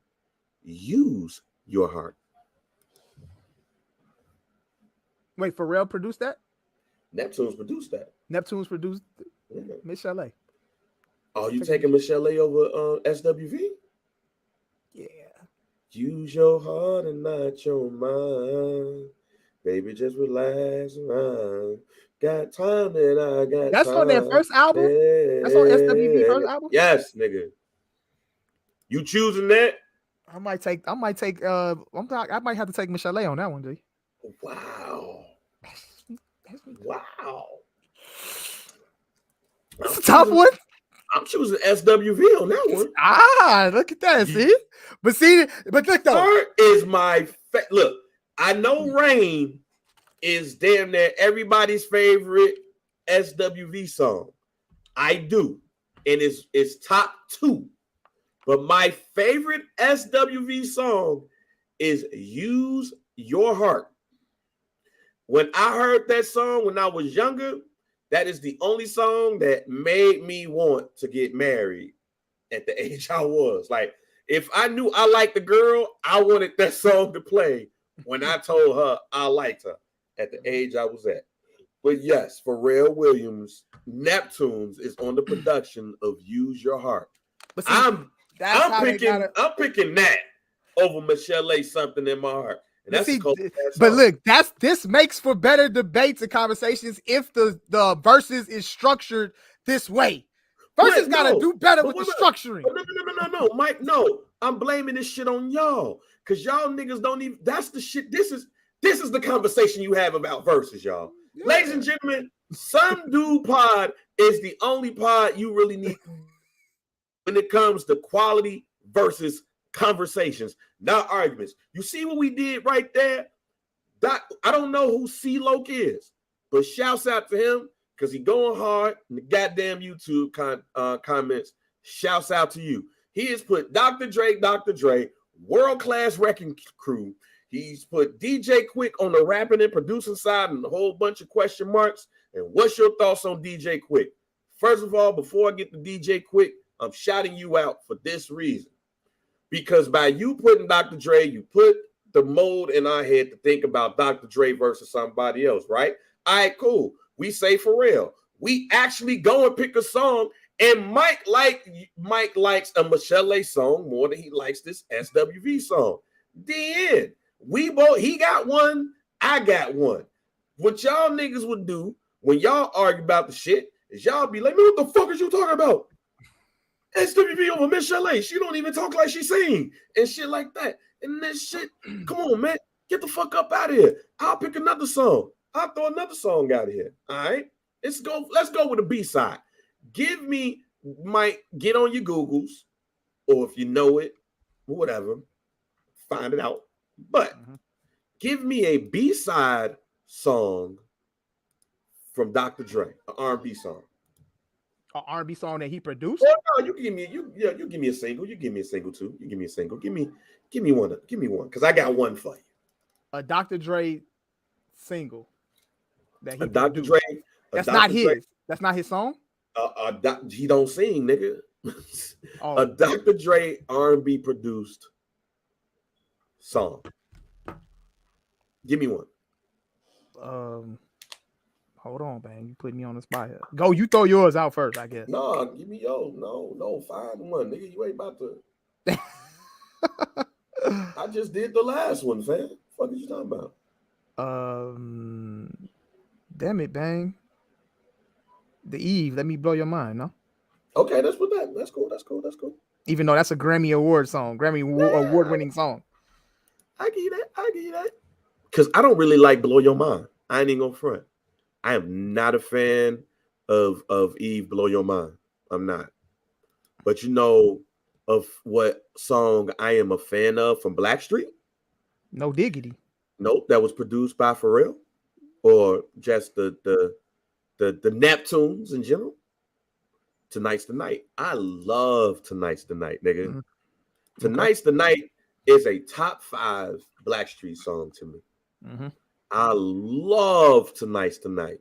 Use Your Heart. Wait, Pharrell produced that? Neptunes produced that. Neptunes produced Michelle A. Oh, you taking Michelle A. over SWV? Yeah. Use your heart and not your mind. Baby, just relax around. Got time and I got That's time. on their first album? That's on SWV first album? Yes, nigga. You choosing that? I might have to take Michelle A. on that one, G. Wow. Wow. That's a tough one. I'm choosing SWV on that one. Look at that. See? But look though. Her is my look. I know Rain is damn near everybody's favorite SWV song. I do. And it's top 2. But my favorite SWV song is Use Your Heart. When I heard that song when I was younger, that is the only song that made me want to get married at the age I was. Like, if I knew I liked the girl, I wanted that song to play when I told her I liked her at the age I was at. But yes, Pharrell Williams, Neptunes is on the production of Use Your Heart. But see, I'm picking that over Michelle A. Something in My Heart. And that's but look, this makes for better debates and conversations if the verses is structured this way. Versus gotta do better with the structuring. No, Mike. No, I'm blaming this shit on y'all because y'all niggas don't even. That's the shit. This is the conversation you have about verses, y'all. Yeah. Ladies and gentlemen, Some Dude Pod is the only pod you really need when it comes to quality versus conversations, not arguments. You see what we did right there? I don't know who C-Loke is, but shouts out to him because he going hard in the goddamn YouTube comments. Shouts out to you. He has put Dr. Dre, world-class wrecking crew. He's put DJ Quick on the rapping and producing side and a whole bunch of question marks. And what's your thoughts on DJ Quick? First of all, before I get to DJ Quick, I'm shouting you out for this reason. Because by you putting Dr. Dre, you put the mold in our head to think about Dr. Dre versus somebody else, right? All right, cool. We say Pharrell. We actually go and pick a song, and Mike likes a Michelle A song more than he likes this SWV song. The end. He got one, I got one. What y'all niggas would do when y'all argue about the shit is y'all be like, man, what the fuck is you talking about? SWV over Michelle A. She don't even talk like she sing and shit like that. And that shit, come on, man. Get the fuck up out of here. I'll pick another song. I'll throw another song out of here. All right. Let's go with the B-side. Give me, Mike, get on your Googles, or if you know it, whatever, find it out. But give me a B-side song from Dr. Dre, an R&B song. An R&B song that he produced? Well, no, you give me you give me a single. You give me a single too. You give me a single. Give me one. Give me one because I got one for you. A Dr. Dre single that A he Dr. produced. Dre. A That's not Dr. Dre. his. That's not his song. He don't sing, nigga. Oh, A Dr. Dre R&B produced song. Give me one. Hold on, bang. You put me on the spot here. Go, you throw yours out first, I guess. No, give me no. Find one, nigga. You ain't about to. I just did the last one, fam. What you talking about? Damn it, bang. The Eve. Let me blow your mind, no? Okay, that's what that. That's cool. That's cool. That's cool. Even though that's a Grammy Award song, Award-winning song. I give you that. I give you that. Because I don't really like Blow Your Mind. I ain't even gonna front. I am not a fan of Eve Blow Your Mind. I'm not. But you know of what song I am a fan of from Blackstreet? No diggity. Nope, that was produced by Pharrell, or just the Neptunes in general. Tonight's the Night. I love Tonight's the Night, nigga. Mm-hmm. Tonight's the Night is a top 5 Blackstreet song to me. Mm-hmm. I love Tonight's the Night.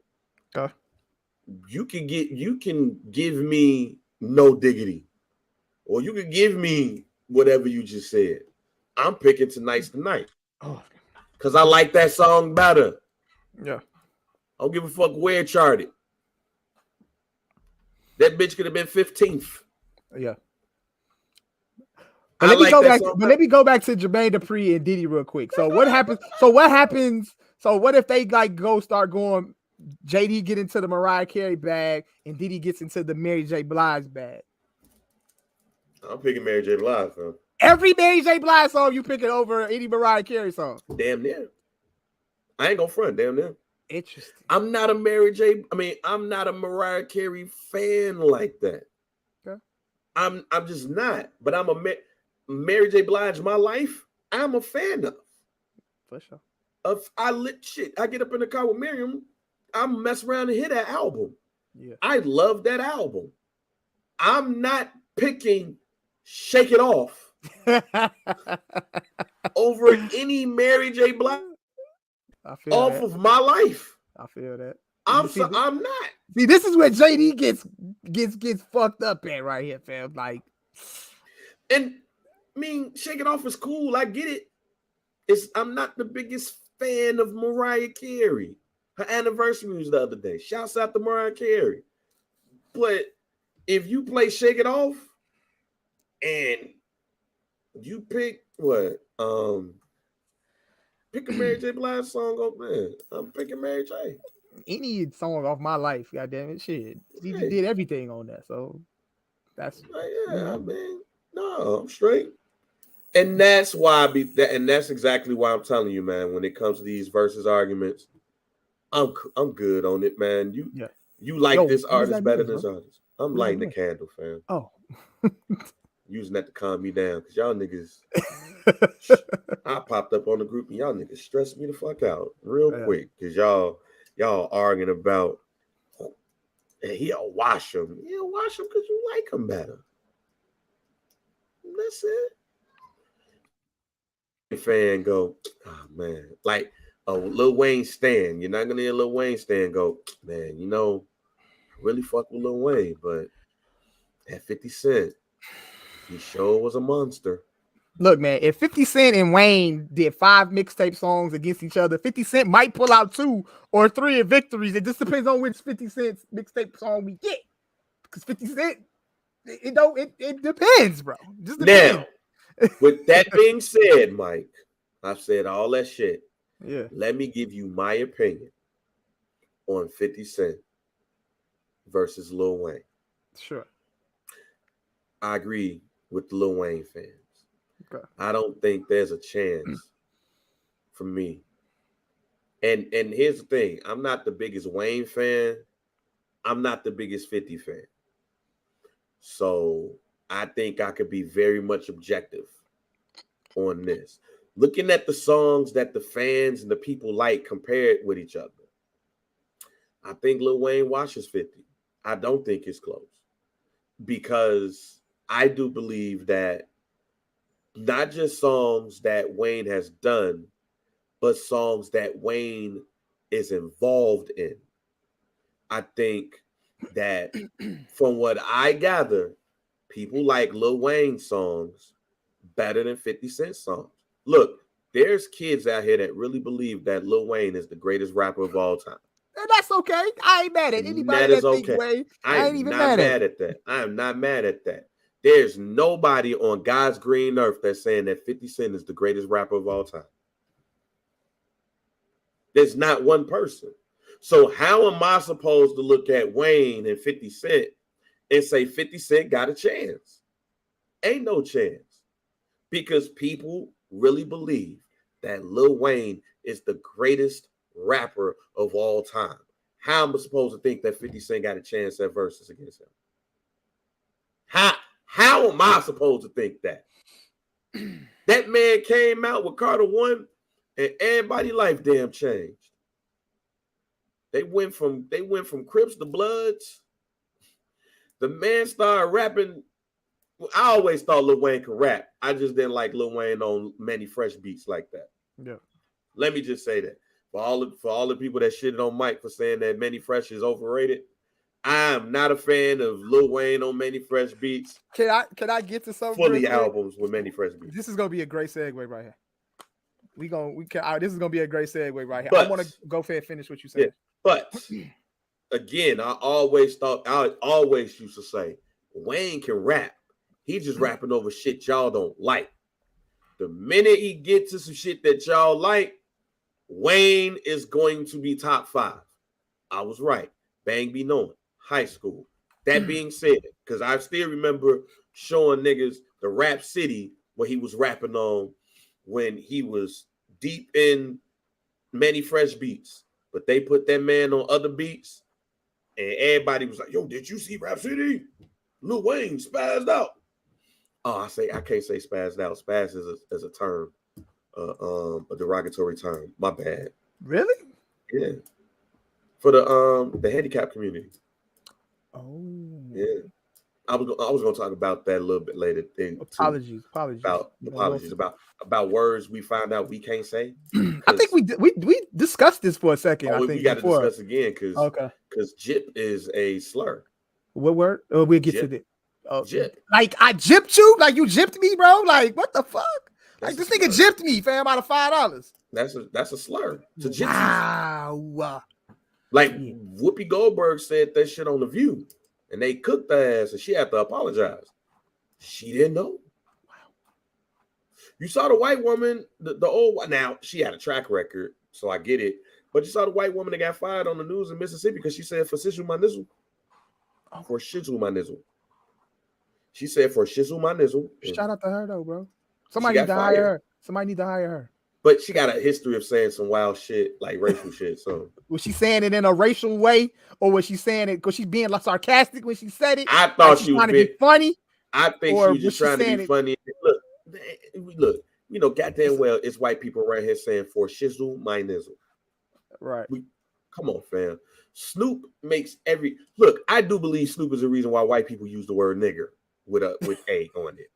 Okay. You can give me No Diggity, or you can give me whatever you just said. I'm picking Tonight's the Night. Oh, because I like that song better. Yeah. I don't give a fuck where it charted. That bitch could have been 15th. Yeah. But let me go back. But let me go back to Jermaine Dupri and Diddy real quick. So what happens? So what if they start going? JD get into the Mariah Carey bag and Diddy gets into the Mary J. Blige bag. I'm picking Mary J. Blige, fam. Every Mary J. Blige song you picking over any Mariah Carey song. Damn near. I ain't gonna front. Damn near. Interesting. I'm not a Mariah Carey fan like that. Okay. I'm just not. But I'm a Mary J. Blige. My life. I'm a fan of. For sure. I get up in the car with Miriam. I'm mess around and hear that album. Yeah. I love that album. I'm not picking Shake It Off over any Mary J. Blige of my life. I feel that. I'm not. See, this is where JD gets fucked up at right here, fam. Like, and I mean, Shake It Off is cool. I get it. I'm not the biggest fan of Mariah Carey. Her anniversary was the other day. Shouts out to Mariah Carey. But if you play Shake It Off and you pick what? Pick a Mary J. Blige song up there. I'm picking Mary J. Any song off my life, goddamn it, shit. He did everything on that, so that's I'm straight. And that's why and that's exactly why I'm telling you, man. When it comes to these versus arguments, I'm good on it, man. You like this artist better than this artist. I'm lighting the candle, fam. Oh. Using that to calm me down because y'all niggas. I popped up on the group and y'all niggas stressed me the fuck out real quick because y'all arguing about he'll wash him. He'll wash him because you like him better. That's it. Fan go, oh man, like a Lil Wayne stan. You're not gonna hear Lil Wayne stan go, man. You know, I really fuck with Lil Wayne, but at 50 Cent, he sure was a monster. Look, man, if 50 Cent and Wayne did 5 mixtape songs against each other, 50 Cent might pull out 2 or 3 of victories. It just depends on which 50 Cent's mixtape song we get. Because 50 Cent, it depends, bro. Just depends. Now, with that being said, Mike, I've said all that shit. Yeah. Let me give you my opinion on 50 Cent versus Lil Wayne. Sure. I agree with the Lil Wayne fans. Okay. I don't think there's a chance for me. And here's the thing. I'm not the biggest Wayne fan. I'm not the biggest 50 fan. So I think I could be very much objective on this. Looking at the songs that the fans and the people like compared with each other, I think Lil Wayne washes 50. I don't think it's close. because I do believe that not just songs that Wayne has done, but songs that Wayne is involved in. I think that from what I gather, people like Lil Wayne songs better than 50 Cent songs. Look, there's kids out here that really believe that Lil Wayne is the greatest rapper of all time. And that's okay. I ain't mad at And anybody that is that think okay. Wayne. I I ain't am even not mad at that. I am not mad at that. There's nobody on God's green earth that's saying that 50 Cent is the greatest rapper of all time. There's not one person. So how am I supposed to look at Wayne and 50 Cent and say 50 Cent got a chance? Ain't no chance. Because people really believe that Lil Wayne is the greatest rapper of all time. How am I supposed to think that 50 Cent got a chance at Verzuz against him? How am I supposed to think that? That man came out with Carter 1 and everybody's life damn changed. They went from Crips to Bloods. The man started rapping. I always thought Lil Wayne could rap. I just didn't like Lil Wayne on many fresh beats like that. Yeah. Let me just say that. For all the people that shitted on Mike for saying that Manny Fresh is overrated, I'm not a fan of Lil Wayne on Manny Fresh beats. Can I get to something? Fully albums with Manny Fresh beats. This is gonna be a great segue right here. This is gonna be a great segue right here. But, I want to go ahead and finish what you said. Yeah, but again, I always used to say Wayne can rap. He's just rapping over shit y'all don't like. The minute he gets to some shit that y'all like, Wayne is going to be top 5. I was right. Bang be knowing. High school. That being said, because I still remember showing niggas the Rap City where he was rapping on when he was deep in Manny Fresh beats. But they put that man on other beats, and everybody was like, yo, did you see Rap City? Lil Wayne spazzed out. Oh, I can't say spazzed out. Spaz is a term, a derogatory term. My bad. Really? Yeah. For the handicap community. Oh. Yeah. I was gonna talk about that a little bit later. Apologies. About words we find out we can't say. I think we discussed this for a second. We got to discuss again because Jip is a slur. What word? Oh, we'll get to that. Jip. Like I gypped you? Like you gypped me, bro? Like what the fuck? Like this nigga gypped me, fam, out of $5. That's a slur. It's a gypsy. Wow. Like Whoopi Goldberg said that shit on The View, and they cooked her ass, and she had to apologize. She didn't know. Wow. You saw the white woman, the old one. Now she had a track record, so I get it. But you saw the white woman that got fired on the news in Mississippi because she said for shizu my nizzle. For shizu my nizzle. She said for shizu my nizzle. Shout out to her though, bro. Somebody need to hire her. Somebody need to hire her. But she got a history of saying some wild shit, like racial shit. So was she saying it in a racial way, or was she saying it because she's being like sarcastic when she said it? I thought she was trying to be funny. I think she was just trying to be funny. Look, you know, goddamn well, it's white people right here saying for shizzle my nizzle. Right. Come on, fam. Snoop makes look. I do believe Snoop is the reason why white people use the word nigger with A on it.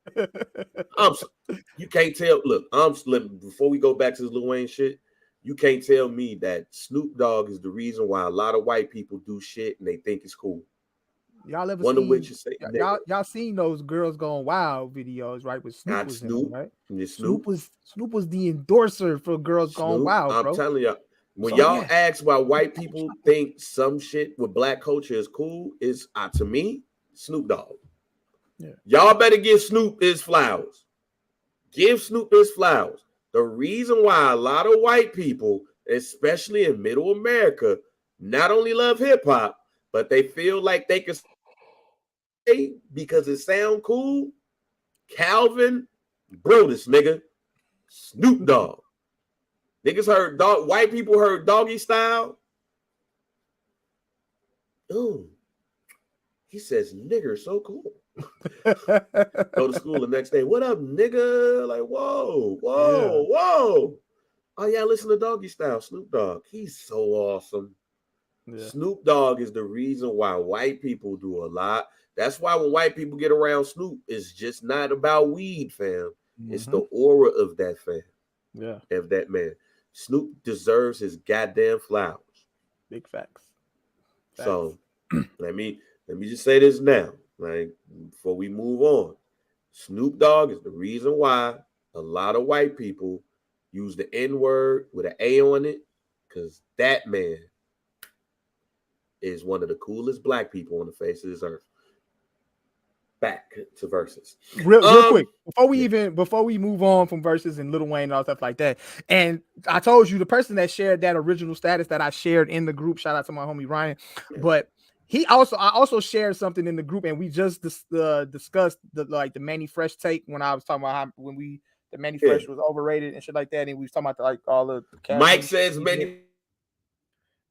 You can't tell. Look, before we go back to this Lil Wayne shit, you can't tell me that Snoop Dogg is the reason why a lot of white people do shit and they think it's cool. Y'all ever y'all seen those Girls Gone Wild videos, right? With Snoop was in them, right? Snoop was the endorser for Girls Gone Wild, bro. I'm telling y'all, when y'all ask why white people think some shit with black culture is cool, is to me, Snoop Dogg. Yeah. Y'all better give Snoop his flowers. Give Snoop his flowers. The reason why a lot of white people, especially in middle America, not only love hip-hop, but they feel like they can say because it sound cool. Calvin Brodus, nigga. Snoop Dogg. Niggas heard white people heard Doggy Style. Oh, he says nigger so cool. Go to school the next day. What up, nigga? Like, whoa. Oh yeah, listen to Doggy Style, Snoop Dogg. He's so awesome. Yeah. Snoop Dogg is the reason why white people do a lot. That's why when white people get around Snoop, it's just not about weed, fam. It's the aura of that fam. Yeah. Of that man. Snoop deserves his goddamn flowers. Big facts. So let me just say this now, like before we move on. Snoop Dogg is the reason why a lot of white people use the N-word with an A on it, because that man is one of the coolest black people on the face of this earth. Back to Verzuz. Real quick, before we move on from Verzuz and Lil Wayne and all stuff like that. And I told you the person that shared that original status that I shared in the group, shout out to my homie Ryan, but I also shared something in the group, and we just discussed the Manny Fresh take when I was talking about the Manny Fresh was overrated and shit like that, and we was talking about like all the Mike says Manny.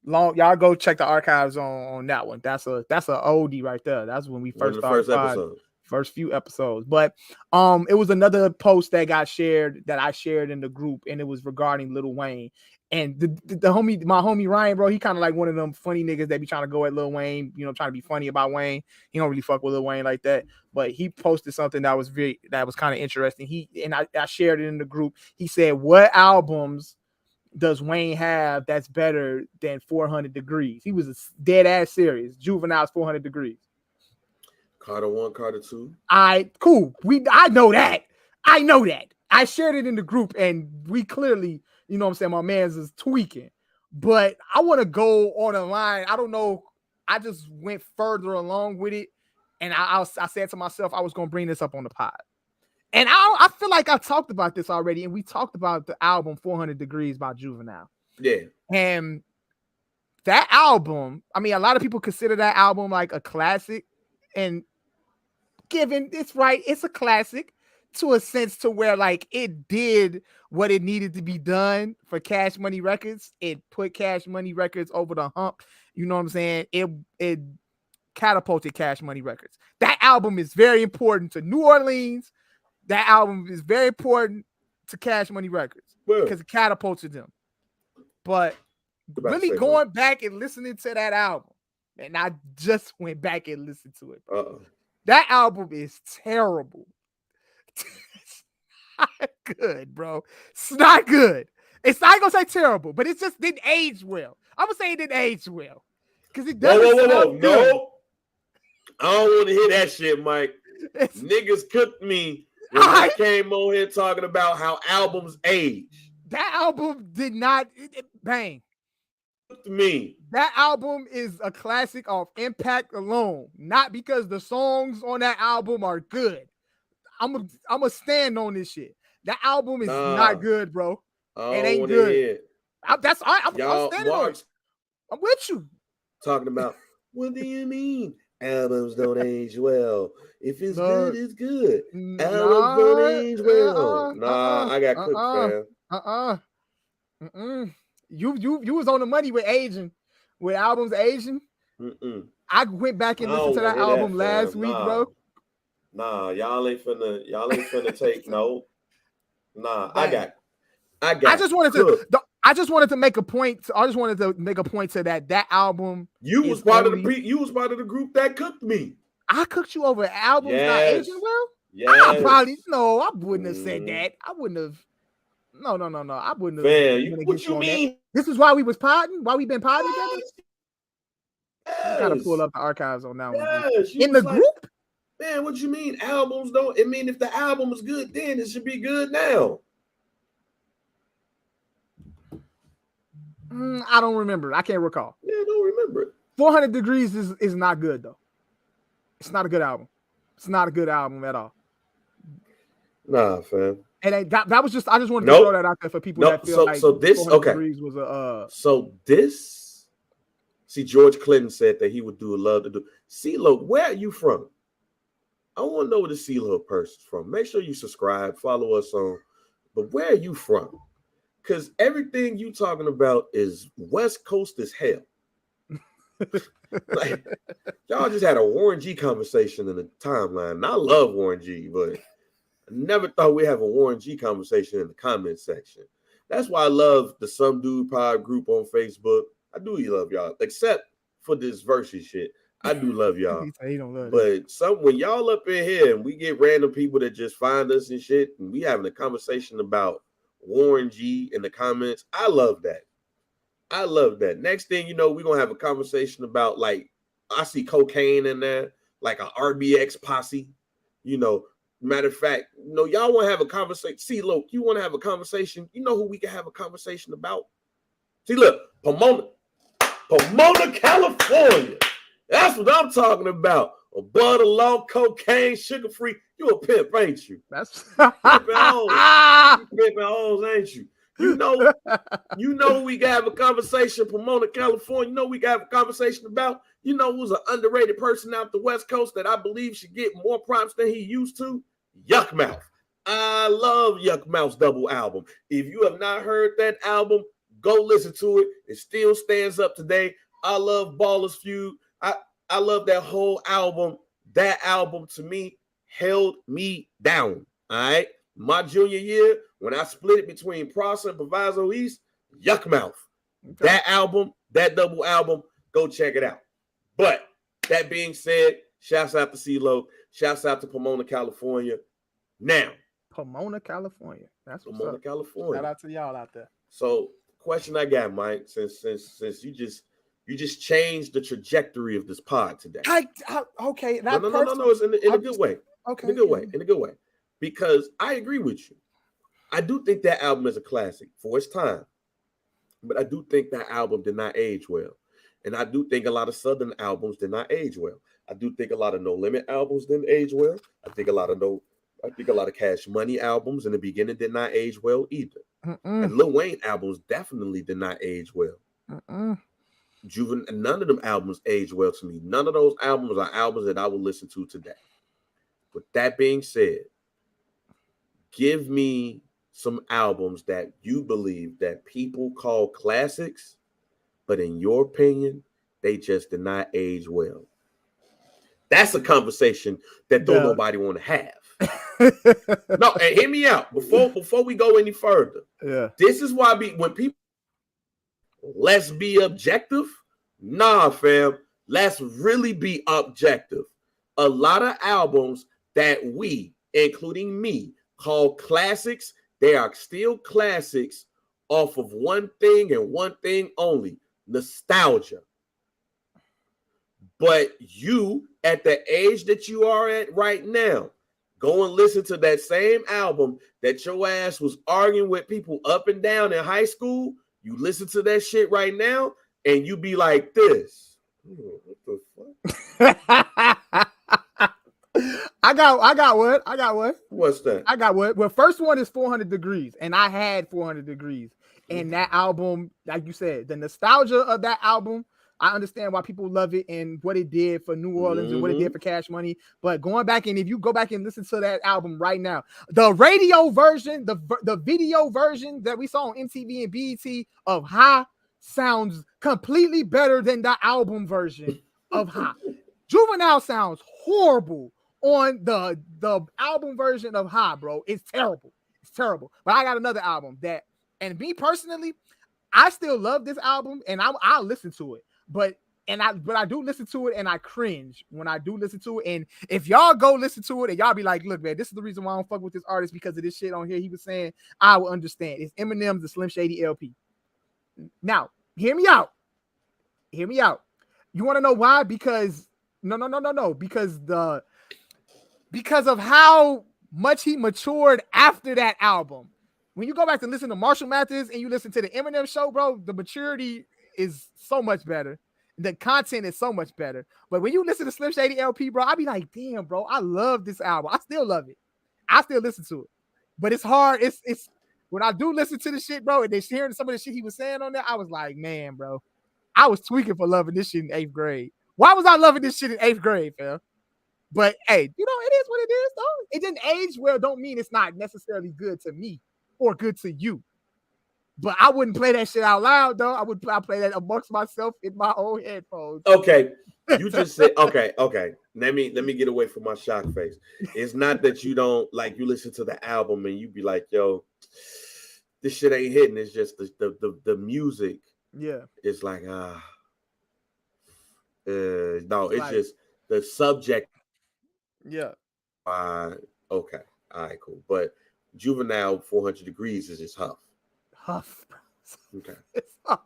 Y'all go check the archives on that one. That's a oldie right there. That's when we first started first few episodes. But it was another post that got shared that I shared in the group, and it was regarding Lil Wayne. And my homie Ryan, bro, he kind of like one of them funny niggas that be trying to go at Lil Wayne, trying to be funny about Wayne. He don't really fuck with Lil Wayne like that. But he posted something that was kind of interesting. I shared it in the group. He said, "What albums does Wayne have that's better than 400 Degrees?" He was dead ass serious. Juvenile's 400 Degrees. Carter 1, Carter 2. Cool. I know that. I shared it in the group, and we clearly, you know what I'm saying, my man's is tweaking. But I want to go on a line. I don't know. I just went further along with it. And I said to myself, I was going to bring this up on the pod. And I feel like I talked about this already, and we talked about the album 400 Degrees by Juvenile. Yeah. And that album, I mean, a lot of people consider that album like a classic. And given it's right, it's a classic to a sense to where like it did what it needed to be done for Cash Money Records. It put Cash Money Records over the hump. You know what I'm saying? It catapulted Cash Money Records. That album is very important to New Orleans. That album is very important to Cash Money Records because it catapulted them. But really going back and listening to that album, and I just went back and listened to it. That album is terrible. It's not good, bro. It's not good. It's not gonna say terrible, but it just didn't age well. I'm gonna say it didn't age well because it doesn't sound good. No, I don't want to hear that shit, Mike. Niggas cooked me when I came on here talking about how albums age. That album did not bang. Me. That album is a classic off impact alone, not because the songs on that album are good. I'm a stand on this shit. That album is not good, bro. It ain't good. I'm standing on it. I'm with you. Talking about what do you mean? Albums don't age well. If it's good, it's good. Albums don't age well. I got cooked, fam. You was on the money with aging, with albums aging. I went back and listened to that album last week, bro. Y'all ain't finna take no. I got. I just wanted to make a point. I just wanted to make a point to that album. You was part of the group that cooked me. I cooked you over albums not aging well. Yes. I wouldn't have said that. I wouldn't have. No. I wouldn't have. Man, what you mean? This is why we was podding. Why we been podding together? You gotta pull up the archives on that one. In the group. Man, what you mean? Albums don't. I mean, if the album is good, then it should be good now. I don't remember. I can't recall. Yeah, I don't remember it. 400 Degrees is not good though. It's not a good album. It's not a good album at all. Nah, fam. And that was just I just wanted to throw that out there for people that feel like this Degrees was a See, George Clinton said that he would love to do. CeeLo, where are you from? I want to know where the CeeLo person's from. Make sure you subscribe, follow us on. But where are you from? Because everything you talking about is West Coast as hell. Like, y'all just had a Warren G conversation in the timeline. And I love Warren G, but I never thought we'd have a Warren G conversation in the comment section. That's why I love the Some Dude Pod group on Facebook. I do love y'all, except for this Verzuz shit. I do love y'all. He say he don't love But when y'all up in here and we get random people that just find us and shit, and we having a conversation about Warren G in the comments, I love that. I love that. Next thing you know, we're gonna have a conversation about, like, I see cocaine in there, like a RBX posse. You know, matter of fact, y'all want to have a conversation. See, look, you want to have a conversation. You know who we can have a conversation about? See, look, Pomona, California. That's what I'm talking about. A butter law, cocaine, sugar free. You a pimp, ain't you? That's pimping hoes, ain't you? You know we can have a conversation, Pomona, California. You know we can have a conversation about, who's an underrated person out the West Coast that I believe should get more props than he used to? Yuck Mouth. I love Yuck Mouth's double album. If you have not heard that album, go listen to it. It still stands up today. I love Ballers Feud. I love that whole album. That album, to me, held me down. All right? My junior year, when I split it between Prosser and Proviso East, Yuck Mouth. Okay. That album, that double album, go check it out. But that being said, shouts out to CeeLo. Shouts out to Pomona, California. Now. Pomona, California. That's what's Pomona, up. California. Shout out to y'all out there. So, question I got, Mike, since you just changed the trajectory of this pod today. Okay. No. It's in a good way. Okay. In a good way. Because I agree with you. I do think that album is a classic for its time. But I do think that album did not age well. And I do think a lot of Southern albums did not age well. I do think a lot of No Limit albums didn't age well. I think a lot of Cash Money albums in the beginning did not age well either. And Lil Wayne albums definitely did not age well. None of them albums age well to me. None of those albums are albums that I will listen to today. With that being said, give me some albums that you believe that people call classics, but in your opinion, they just did not age well. That's a conversation that don't nobody want to have. No, and hear me out before we go any further. Yeah, this is why when people let's be objective. Nah, fam, let's really be objective. A lot of albums that we, including me, call classics, they are still classics off of one thing and one thing only: nostalgia. But you, at the age that you are at right now, go and listen to that same album that your ass was arguing with people up and down in high school. You listen to that shit right now, and you be like this. What the fuck? I got one. What's that? I got one. Well, first one is 400 Degrees, and I had 400 Degrees. And that album, like you said, the nostalgia of that album, I understand why people love it and what it did for New Orleans and what it did for Cash Money. But going back, and if you go back and listen to that album right now, the radio version, the video version that we saw on MTV and BET of High sounds completely better than the album version of High. Juvenile sounds horrible on the album version of High, bro. It's terrible. But I got another album that, and me personally, I still love this album, and I'll listen to it. But I do listen to it, and I cringe when I do listen to it. And if y'all go listen to it, and y'all be like, "Look, man, this is the reason why I don't fuck with this artist because of this shit on here," he was saying, I will understand. It's Eminem's The Slim Shady LP. Now, hear me out. You want to know why? Because no. Because of how much he matured after that album. When you go back to listen to Marshall Mathers and you listen to the Eminem show, bro, the maturity is so much better. The content is so much better. But when you listen to Slim Shady LP, bro, I be like, damn, bro, I love this album. I still love it. I still listen to it. But it's hard. It's when I do listen to the shit, bro, and then hearing some of the shit he was saying on there, I was like, man, bro, I was tweaking for loving this shit in 8th grade. Why was I loving this shit in 8th grade, fam? But hey, it is what it is, though. It didn't age well, don't mean it's not necessarily good to me or good to you. But I wouldn't play that shit out loud, though. I play that amongst myself in my own headphones. Okay. You just said, okay. Let me get away from my shock face. It's not that you don't, like, you listen to the album and you be like, yo, this shit ain't hitting. It's just the music Yeah. It's like no, it's Like, just the subject. yeah. Okay, all right, cool. But Juvenile 400 Degrees is just huff. Huff. Okay. It's Huff.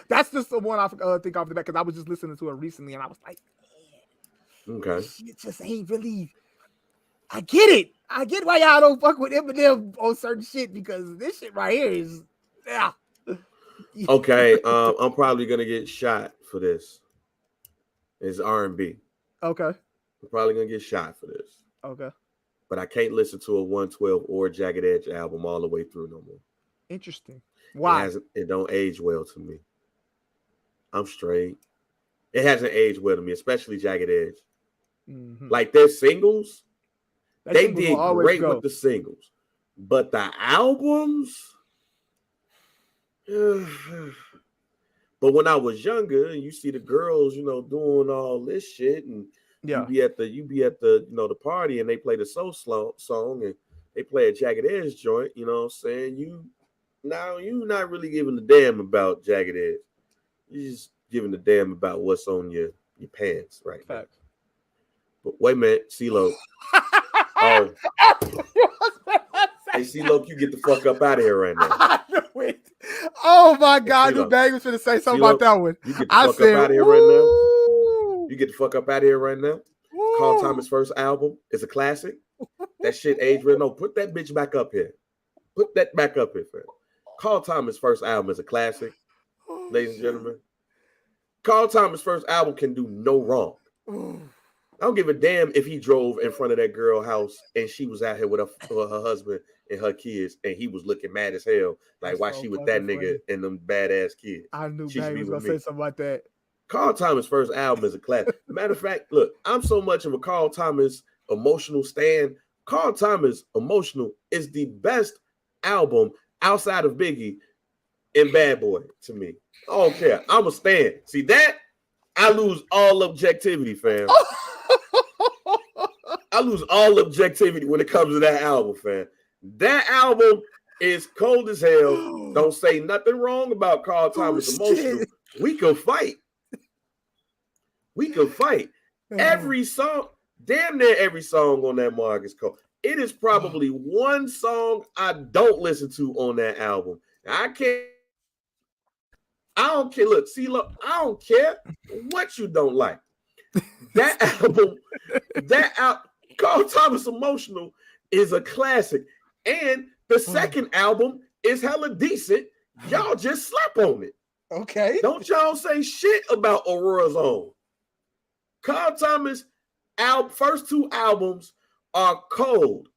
That's just the one I think off the bat because I was just listening to it recently and I was like, Okay. shit just ain't really. I get it. I get why y'all don't fuck with Eminem on certain shit because this shit right here is yeah. Okay. I'm probably gonna get shot for this. It's R&B. Okay. I'm probably gonna get shot for this. Okay. But I can't listen to a 112 or Jagged Edge album all the way through no more. Interesting. Why? It don't age well to me. I'm straight. It hasn't aged well to me, especially Jagged Edge. Mm-hmm. Like their singles, they singles did great with the singles, but the albums. But when I was younger, and you see the girls, doing all this shit, and you be at the the party, and they play the soul song, and they play a Jagged Edge joint. You know what I'm saying? You not really giving a damn about Jagged Edge. You just giving a damn about what's on your pants right now. But wait a minute, CeeLo. Oh. Hey, CeeLo, you get the fuck up out of here right now. I knew it. Oh my God, new bag was gonna say something about that one. You get the fuck up out of here right now. You get the fuck up out of here right now. Carl Thomas' first album is a classic. That shit aged real. No, put that bitch back up here. Put that back up here, fam. Carl Thomas' first album is a classic, ladies and gentlemen. Carl Thomas' first album can do no wrong. I don't give a damn if he drove in front of that girl house and she was out here with her husband and her kids, and he was looking mad as hell, like why she with that nigga and them badass kids. I knew Bang was gonna say something like that. Carl Thomas' first album is a classic. Matter of fact, look, I'm so much of a Carl Thomas emotional stan. Carl Thomas Emotional is the best album outside of Biggie and Bad Boy to me. I don't care. I'm a stan. See that? I lose all objectivity, fam. I lose all objectivity when it comes to that album, fam. That album is cold as hell. Don't say nothing wrong about Carl Thomas Emotional. We can fight. We can fight. Every song, damn near every song on that mark is cold. It is probably one song I don't listen to on that album. I don't care. Look, see, look, I don't care what you don't like. That album, Carl Thomas Emotional is a classic. And the second album is hella decent. Y'all just slap on it. Okay. Don't y'all say shit about Aurora's Own. Carl Thomas' first two albums are cold.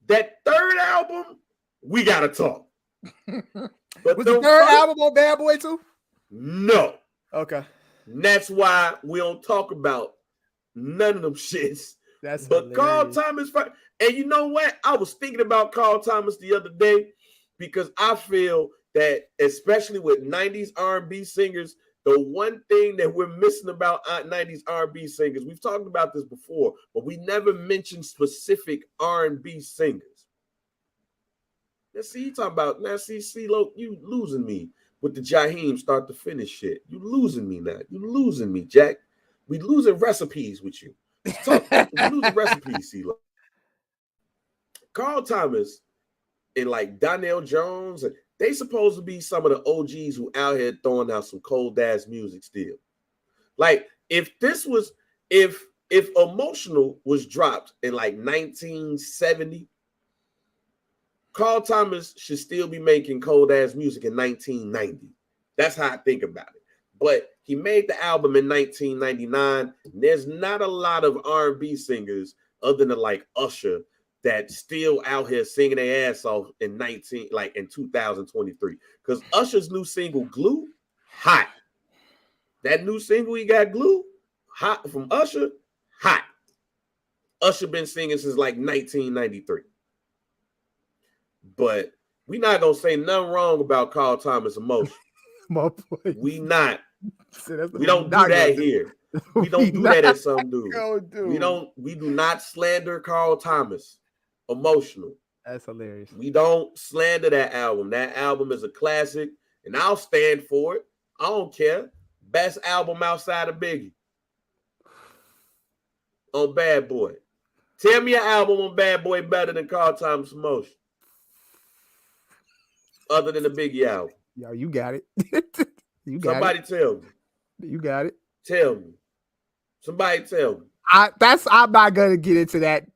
That third album, we gotta talk. But was the third album on Bad Boy too? No. Okay. And that's why we don't talk about none of them shits. That's but hilarious. Carl Thomas, and you know what? I was thinking about Carl Thomas the other day because I feel that, especially with 90s R&B singers, the one thing that we're missing about 90s R&B singers, we've talked about this before, but we never mentioned specific R&B singers. Let's see, you talking about, now see, look, you losing me with the Jaheim start to finish shit. You losing me now. You losing me, Jack. We losing recipes with you. We losing recipes, CeeLo. Carl Thomas and like Donnell Jones, they supposed to be some of the OGs who out here throwing out some cold ass music still. Like if Emotional was dropped in like 1970, Carl Thomas should still be making cold ass music in 1990. That's how I think about it. But he made the album in 1999. There's not a lot of R&B singers other than like Usher that still out here singing their ass off in 2023. Because Usher's new single, Glue, hot. That new single he got, Glue, hot from Usher, hot. Usher been singing since like 1993. But we not gonna say nothing wrong about Carl Thomas Emotion. We not. We don't do that here. We don't do that at some dude. We do not slander Carl Thomas Emotional. That's hilarious. We don't slander that album. That album is a classic. and I'll stand for it. I don't care. Best album outside of Biggie on Bad Boy. Tell me an album on Bad Boy better than Carl Thomas Emotion, other than the Biggie album. Yo, you got it. You got Somebody it. tell me. You got it. Tell me. Somebody tell me. I'm not gonna get into that.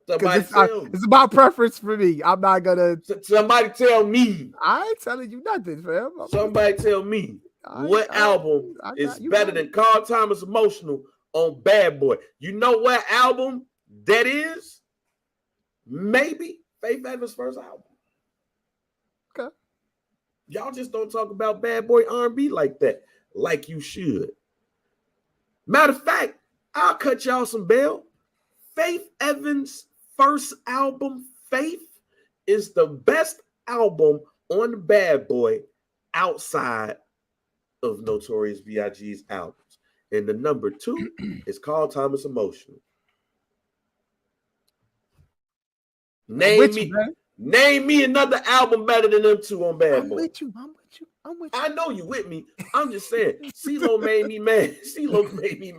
Somebody tell me. It's about preference for me. I'm not gonna. Somebody tell me. I ain't telling you nothing, fam. Somebody tell me what album is better than Carl Thomas Emotional on Bad Boy. You know what album that is? Maybe Faith Evans' first album. Okay. Y'all just don't talk about Bad Boy R&B like that, like you should. Matter of fact, I'll cut y'all some bail. Faith Evans' first album, Faith, is the best album on Bad Boy outside of Notorious B.I.G.'s albums. And the number 2 is Carl Thomas Emotional. Name me another album better than them two on Bad Boy. I'm with you. I know you with me. I'm just saying, CeeLo made me mad. CeeLo made me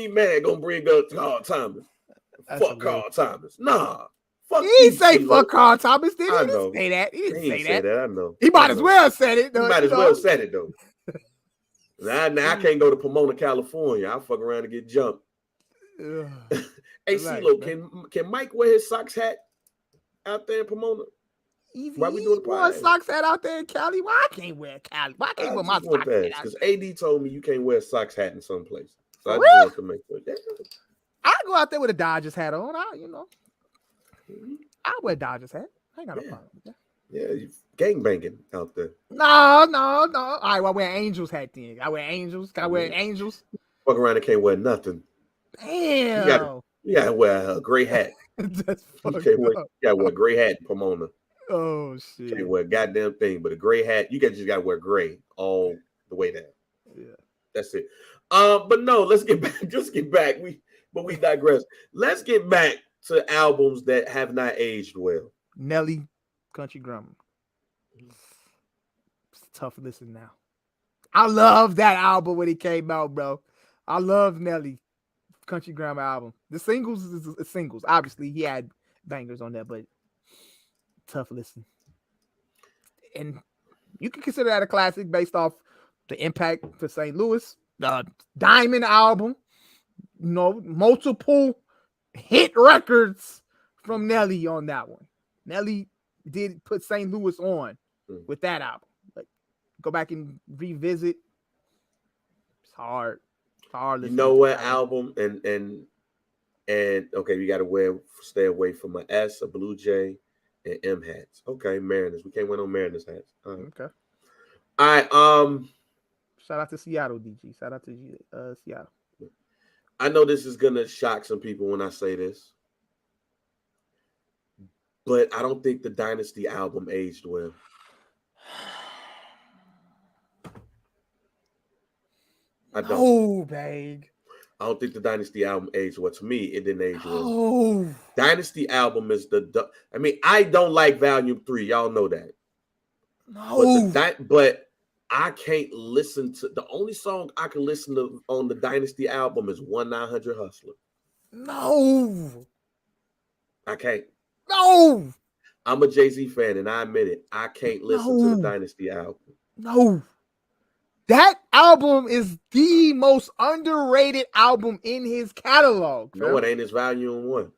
mad. Gonna bring up Carl Thomas. Fuck Carl Thomas. Nah. Fuck he didn't say CeeLo. Fuck Carl Thomas, did he? I know. He didn't say that. He didn't say that. I know. He might as well said it, though. He might as well said it, though. Now I can't go to Pomona, California. I'll fuck around and get jumped. Hey, CeeLo, can Mike wear his socks hat out there in Pomona? Why we doing the podcast? Socks hat out there in Cali? Why I can't wear Cali? Why I can't wear my socks hat? Because AD told me you can't wear a socks hat in some place. So I just wanted to make sure. I go out there with a Dodgers hat on. I wear Dodgers hat. I ain't got no problem with that. Yeah, you gangbanging out there. No. All right, well, I wear Angels hat then. I wear Angels. Can I wear Angels? Fuck around and can't wear nothing. Damn. You gotta wear a gray hat. That's you gotta wear a gray hat in Pomona. Oh shit! Can't wear a goddamn thing, but a gray hat. You just gotta wear gray all the way down. Yeah, that's it. But no, let's get back. Just get back. We digress. Let's get back to albums that have not aged well. Nelly, Country Grammar. It's tough to listen now. I love that album when it came out, bro. I love Nelly, Country Grammar album. The singles is singles. Obviously, he had bangers on there, but tough listen. And you can consider that a classic based off the impact for St. Louis. The Diamond album, multiple hit records from Nelly on that one. Nelly did put St. Louis on with that album. Like, go back and revisit. It's hard. It's hard. You know what album and okay, you got to stay away from an S, a Blue Jay, and M hats. Okay, Mariners. We can't win on Mariners hats. Okay. All right. Shout out to Seattle, DG. Shout out to Seattle. I know this is gonna shock some people when I say this, but I don't think the Dynasty album aged well. I don't. Oh, babe. I don't think the Dynasty album aged well. To me, it didn't age well. Oh. Dynasty album is I don't like Volume 3. Y'all know that. No. But I can't listen to the only song I can listen to on the Dynasty album is 1-900 Hustler. No. I can't. No. I'm a Jay-Z fan, and I admit it. I can't listen to the Dynasty album. No. That album is the most underrated album in his catalog. No, it ain't. It's Volume 1.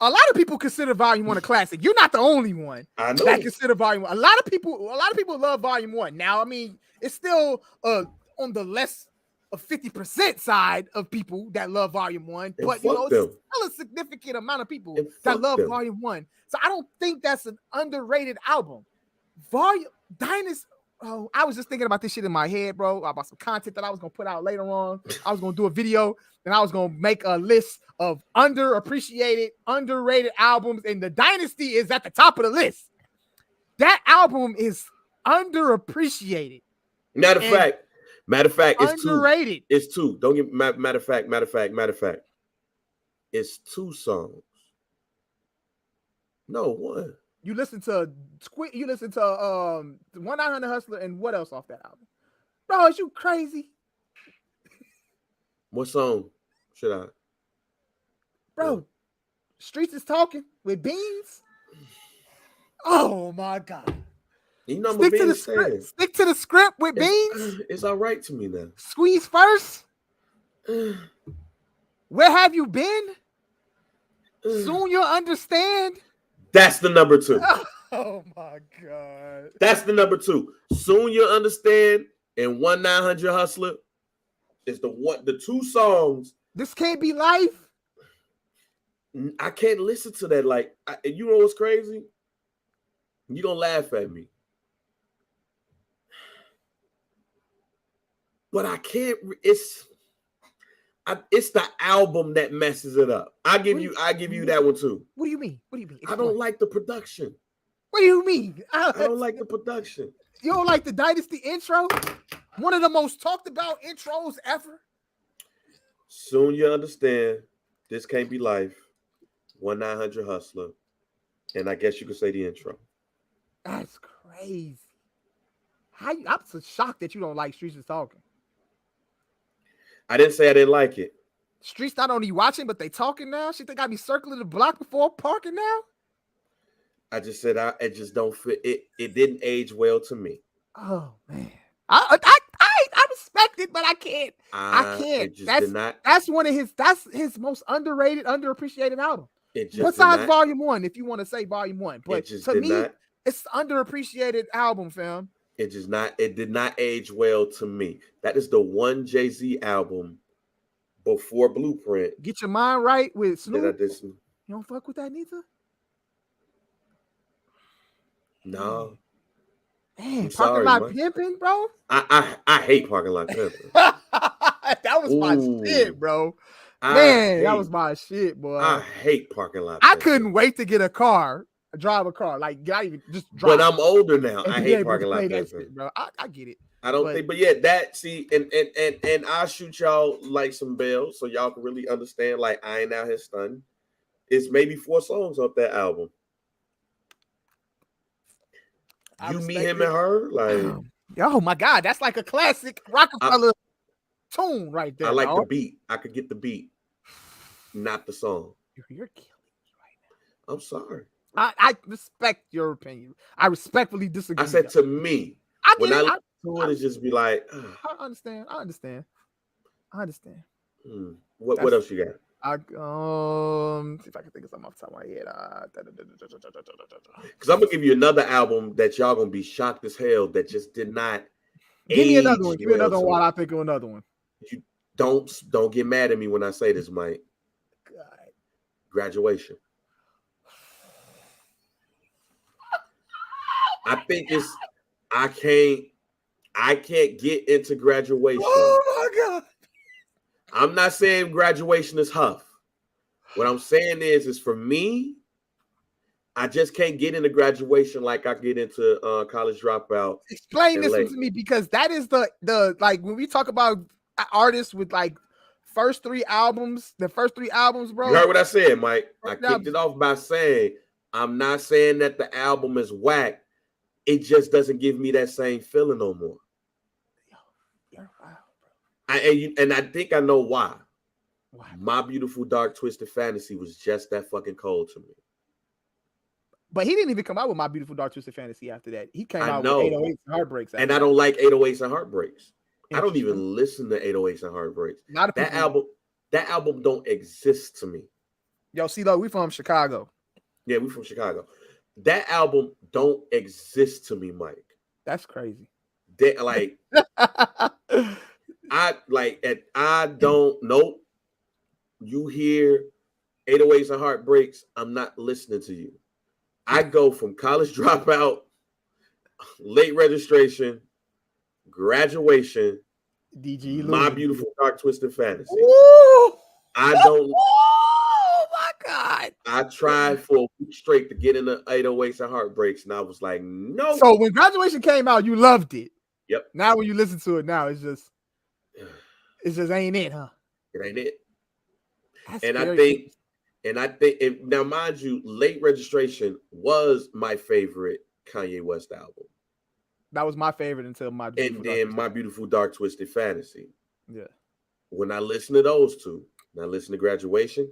A lot of people consider Volume 1 a classic. You're not the only one I know that consider Volume 1. A lot of people love Volume 1. Now, I mean, it's still on the less of 50% side of people that love Volume 1, but it's still a significant amount of people that love Volume 1. So I don't think that's an underrated album. Dynasty. Oh, I was just thinking about this shit in my head, bro, about some content that I was gonna put out later on. I was gonna do a video and I was gonna make a list of underappreciated, underrated albums, and the Dynasty is at the top of the list. That album is underappreciated. Matter of fact, it's underrated. It's two. Don't get matter of fact. It's 2 songs. No, 1. You listen to 1-900 Hustler and what else off that album? Bro, is you crazy? What song should I? Bro, Yeah. Streets is Talking with Beans. Oh my God. You know, Stick to the script. Stick to the script with Beans. It's all right to me now. Squeeze First. Where have you been? Soon you'll understand. That's the number 2. Oh my God. That's the number 2. Soon you'll understand. And 1-900 Hustler is the 2 songs. This Can't Be Life. I can't listen to that. Like, you know what's crazy? You gonna laugh at me, but I can't. It's the album that messes it up. I give you that one too. What do you mean? I don't like the production. What do you mean? I don't like the production. You don't like the Dynasty intro? One of the most talked about intros ever. Soon you understand. This Can't Be Life. 1-900 Hustler. And I guess you could say the intro. That's crazy. I'm so shocked that you don't like Streets is Talking. I didn't say I didn't like it. Streets not only watching, but they talking now. She think I be circling the block before parking now. I just said it just don't fit. It didn't age well to me. Oh man, I respect it, but I can't. I can't. It just did not. That's one of his. That's his most underrated, underappreciated album. It just besides Volume 1, if you want to say Volume 1, but to me, not. It's underappreciated album, fam. It did not age well to me. That is the one Jay-Z album before Blueprint. Get Your Mind Right with Snoop. You don't fuck with that neither? No. Man, Parking Lot Pimpin', bro. I hate Parking Lot Pimpin'. That was my shit, bro. That was my shit, boy. I hate Parking Lot Pimpin'. I couldn't wait to get a car. Drive a car, like not even just drive. But I'm older now. I hate Parking Lot Pimpin', bro. I get it. I don't think, but yeah, that and I'll shoot y'all like some bells so y'all can really understand. Like, I Ain't Out Here Stunning. It's maybe 4 songs off that album. You, Me, Him, and Her, like, oh my God, that's like a classic Rockefeller tune right there. I like the beat. I could get the beat, not the song. You're killing me right now. I'm sorry. I respect your opinion. I respectfully disagree. I said to me, when I listen to it, just be like, I understand. What else you got? See if I can think of something off the top of my head. Because I'm gonna give you another album that y'all gonna be shocked as hell that just did not. Give me another one. Give me another one while I think of another one. You don't get mad at me when I say this, Mike. God. Graduation. I think I can't get into Graduation. Oh my God. I'm not saying Graduation is Huff. What I'm saying is for me, I just can't get into Graduation like I get into College Dropout. Explain this one to me, because that is the like when we talk about artists with like the first three albums, bro. You heard what I said, Mike. I kicked it off by saying I'm not saying that the album is whack. It just doesn't give me that same feeling no more. You're wild, bro. And I think I know why. Why? My Beautiful Dark Twisted Fantasy was just that fucking cold to me. But he didn't even come out with My Beautiful Dark Twisted Fantasy after that. He came out with 808s and Heartbreaks. And I don't like 808s and Heartbreaks. I don't even listen to 808s and Heartbreaks. That album don't exist to me. Yo, CeeLo, we from Chicago. Yeah, we from Chicago. That album don't exist to me, Mike. That's crazy. I don't know. You hear 808s and Heartbreaks, I'm not listening to you. I go from College Dropout, Late Registration, Graduation, DG, My Beautiful Dark Twisted Fantasy. Ooh. I don't. Oh my God! I tried for a week straight to get into 808s and Heartbreaks, and I was like, no. So when Graduation came out, you loved it. Yep. Now when you listen to it now, it's just ain't it, huh? It ain't it. That's and I think And I think now, mind you, Late Registration was my favorite Kanye West album. That was my favorite until My Beautiful And Dark then Twisted. My Beautiful Dark Twisted Fantasy. Yeah. When I listen to those two, and I listen to Graduation,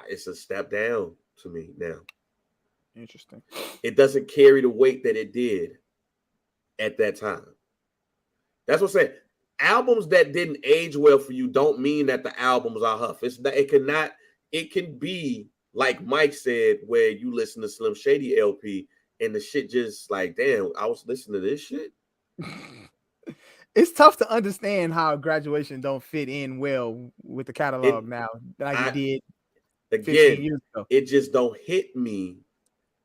it's a step down to me now. Interesting. It doesn't carry the weight that it did at that time. That's what I'm saying. Albums that didn't age well for you don't mean that the albums are huff. It's that it can be like Mike said, where you listen to Slim Shady LP and the shit just like, damn, I was listening to this shit. It's tough to understand how Graduation don't fit in well with the catalog now, like it did 15 years ago. It just don't hit me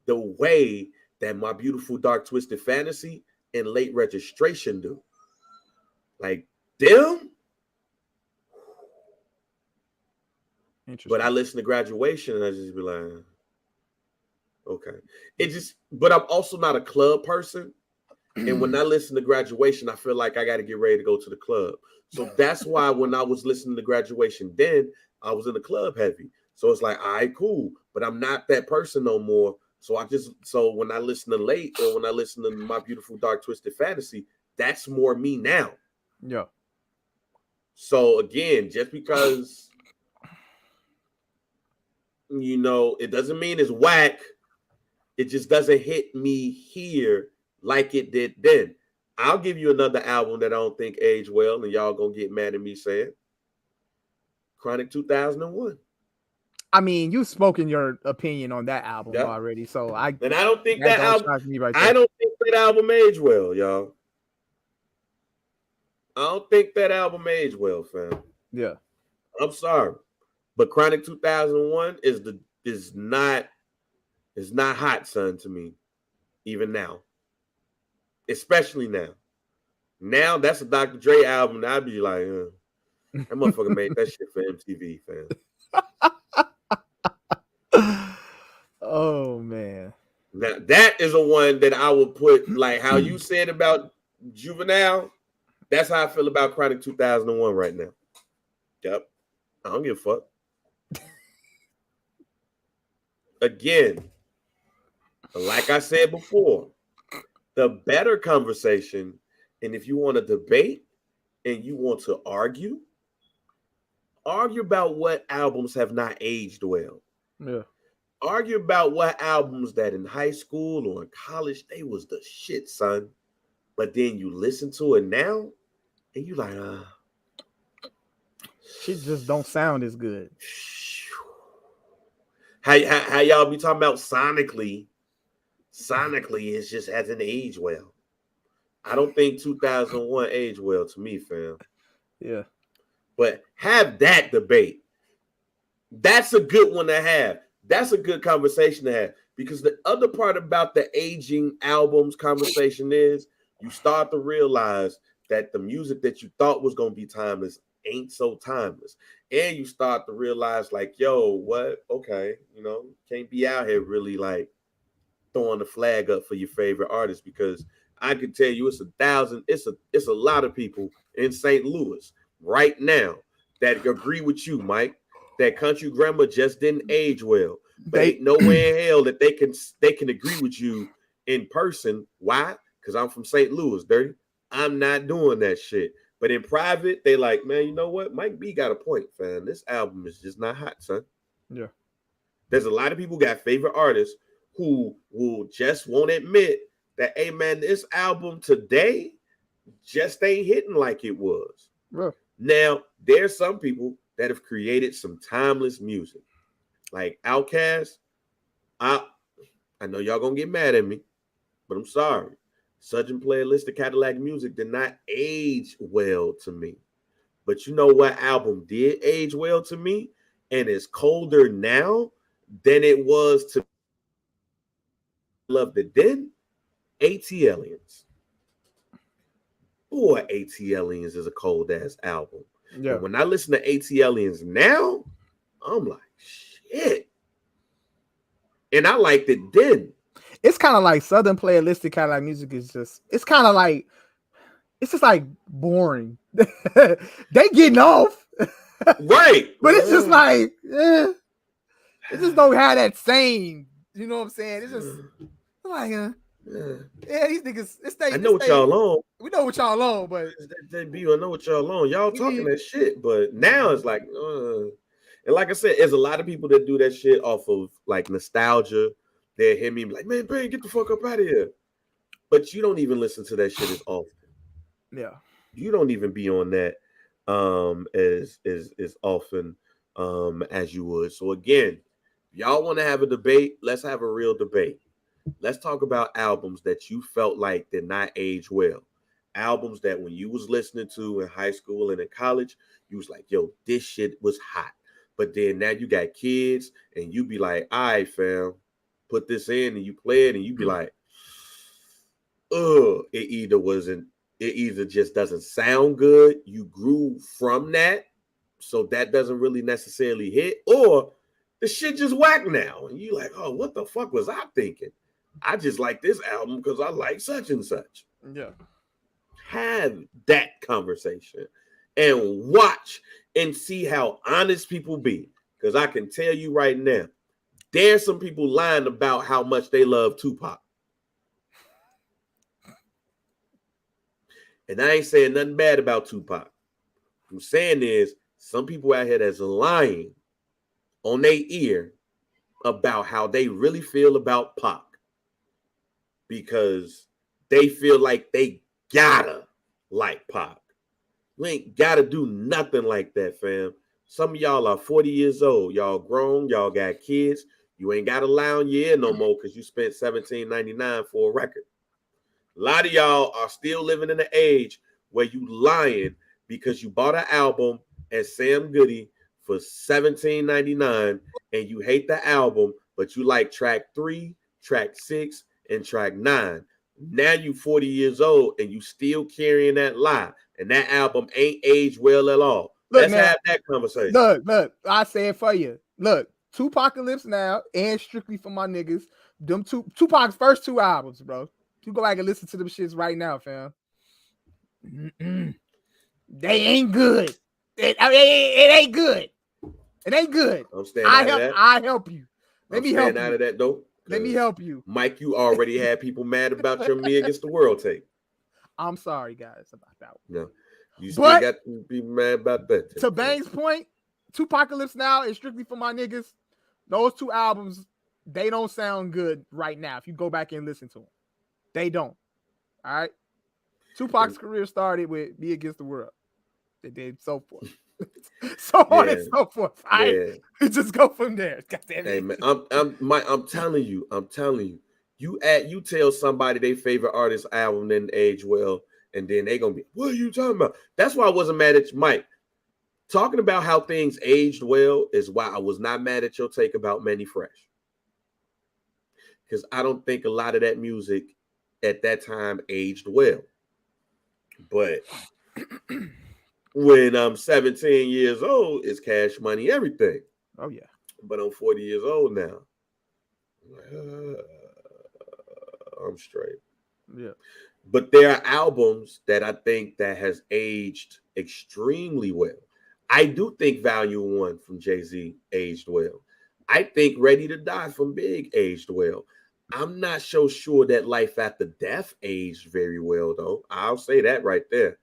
the way that My Beautiful Dark Twisted Fantasy and Late Registration do. Like them. But I listen to Graduation and I just be like, okay. But I'm also not a club person. And when I listen to Graduation, I feel like I got to get ready to go to the club. So that's why when I was listening to Graduation, then I was in the club heavy. So it's like, all right, cool. But I'm not that person no more. So when I listen to Late or when I listen to My Beautiful Dark Twisted Fantasy, that's more me now. Yeah. So again, just because, it doesn't mean it's whack. It just doesn't hit me here like it did then. I'll give you another album that I don't think aged well, and y'all gonna get mad at me saying Chronic 2001. I mean, you've spoken your opinion on that album already, so I don't think that album. I don't think that album aged well, y'all. I don't think that album aged well, fam. Yeah, I'm sorry, but Chronic 2001 is not hot, son, to me, even now. Especially now. Now that's a Dr. Dre album. I'd be like, that motherfucker made that shit for MTV, fam. Oh man. Now that is a one that I would put, like how you said about Juvenile. That's how I feel about Chronic 2001 right now. Yep. I don't give a fuck. Again, like I said before, the better conversation, and if you want to debate and you want to argue about what albums have not aged well. Yeah. Argue about what albums that in high school or in college, they was the shit, son. But then you listen to it now and you like, shit just don't sound as good. How y'all be talking about sonically? Sonically, it just hasn't aged well. I don't think 2001 aged well to me, fam. Yeah. But have that debate. That's a good one to have. That's a good conversation to have. Because the other part about the aging albums conversation is you start to realize that the music that you thought was going to be timeless ain't so timeless. And you start to realize like, yo, what? Okay, can't be out here really like throwing the flag up for your favorite artist, because I can tell you it's a lot of people in St. Louis right now that agree with you, Mike, that Country Grammar just didn't age well. But ain't nowhere in hell that they can agree with you in person. Why? Because I'm from St. Louis, dirty. I'm not doing that shit. But in private, they like, man, you know what? Mike B got a point, fam. This album is just not hot, son. Yeah. There's a lot of people got favorite artists who won't admit that, hey, man, this album today just ain't hitting like it was. Yeah. Now, there's some people that have created some timeless music. Like Outkast. I know y'all gonna get mad at me, but I'm sorry. Sgt. Playalistic Cadillac Music did not age well to me. But you know what album did age well to me? And it's colder now than it was to loved it then? AT Aliens. Boy, AT Aliens is a cold ass album. Yeah. And when I listen to AT Aliens now, I'm like, shit. And I liked it then. It's kind of like Southern Playalistic Cadillac Music is just, it's just like boring. They getting off. Right. But it's just like, It just don't have that same. You know what I'm saying? It's just like, yeah, these niggas. I know what y'all on. We know what y'all on, but I know what y'all on. Y'all talking that shit, but now it's like, and like I said, there's a lot of people that do that shit off of like nostalgia. They hear me like, man, Bang, get the fuck up out of here. But you don't even listen to that shit as often. Yeah, you don't even be on that as often as you would. So again, y'all want to have a debate? Let's have a real debate. Let's talk about albums that you felt like did not age well. Albums that when you was listening to in high school and in college, you was like, yo, this shit was hot. But then now you got kids and you be like, all right, fam, put this in and you play it and you be like, it either just doesn't sound good, you grew from that, so that doesn't really necessarily hit, or the shit just whack now. And you like, oh, what the fuck was I thinking? I just like this album because I like such and such. Yeah. Have that conversation and watch and see how honest people be. Because I can tell you right now, there's some people lying about how much they love Tupac. And I ain't saying nothing bad about Tupac. What I'm saying is some people out here that's lying on their ear about how they really feel about Pac because they feel like they gotta like Pac. You ain't gotta do nothing like that, fam. Some of y'all are 40 years old. Y'all grown. Y'all got kids. You ain't got to lie on your ear no more because you spent $17.99 for a record. A lot of y'all are still living in an age where you lying because you bought an album at Sam Goody for $17.99 and you hate the album, but you like track 3, track 6, and track 9. Now you 40 years old and you still carrying that lie, and that album ain't aged well at all. Look, Let's man, have that conversation. Look, I say it for you. Look, Tupacalypse Now and Strictly for My Niggas, them Tupac's first 2 albums, bro. You go back and listen to them shits right now, fam. They ain't good. It ain't good. It ain't good. I'm staying out of that. I help you. Let me help you. Out of that though. Let me help you. Mike, you already had people mad about your Me Against the World tape. I'm sorry, guys, about that one. No. You still got to be mad about that tape. To Bang's point, Tupacalypse Now and Strictly for My Niggas, those 2 albums, they don't sound good right now if you go back and listen to them. They don't. All right? Tupac's career started with Me Against the World. They did so forth. So on and so forth. Just go from there. God damn it. Hey man, I'm telling you. You tell somebody their favorite artist album didn't age well, and then they gonna be, what are you talking about? That's why I wasn't mad at Mike. Talking about how things aged well is why I was not mad at your take about Manny Fresh. Because I don't think a lot of that music at that time aged well. But when I'm 17 years old, it's Cash Money everything. Oh, yeah. But I'm 40 years old now. I'm straight. Yeah. But there are albums that I think that has aged extremely well. I do think Volume 1 from Jay-Z aged well. I think Ready to Die from Big aged well. I'm not so sure that Life After Death aged very well, though. I'll say that right there.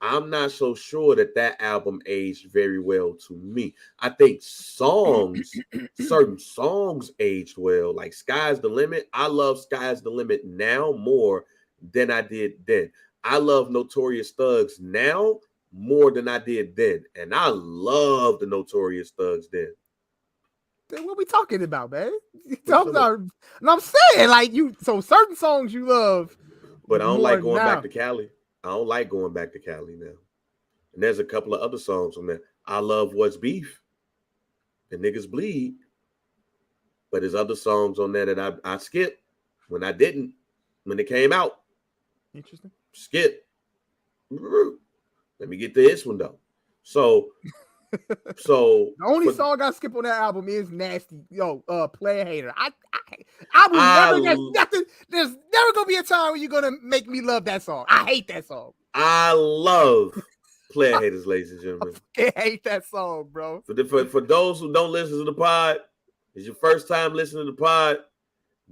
I'm not so sure that album aged very well to me. I think certain songs aged well, like Sky's the Limit. I love Sky's the Limit now more than I did then. I love Notorious Thugs now more than I did then. And I love the Notorious Thugs then. What we talking about, man? And I'm saying, like, so certain songs you love. But I don't like going back to Cali. I don't like going back to Cali now. And there's a couple of other songs on there. I love What's Beef. The Niggas Bleed. But there's other songs on there that I skipped when it came out. Interesting. Skip. Let me get to this one though. So the only song I skip on that album is Nasty. Player Hater. I will never get nothing. There's never gonna be a time when you're gonna make me love that song. I hate that song. I love Player Haters, ladies and gentlemen. I hate that song, bro. For those who don't listen to the pod, It's your first time listening to the pod.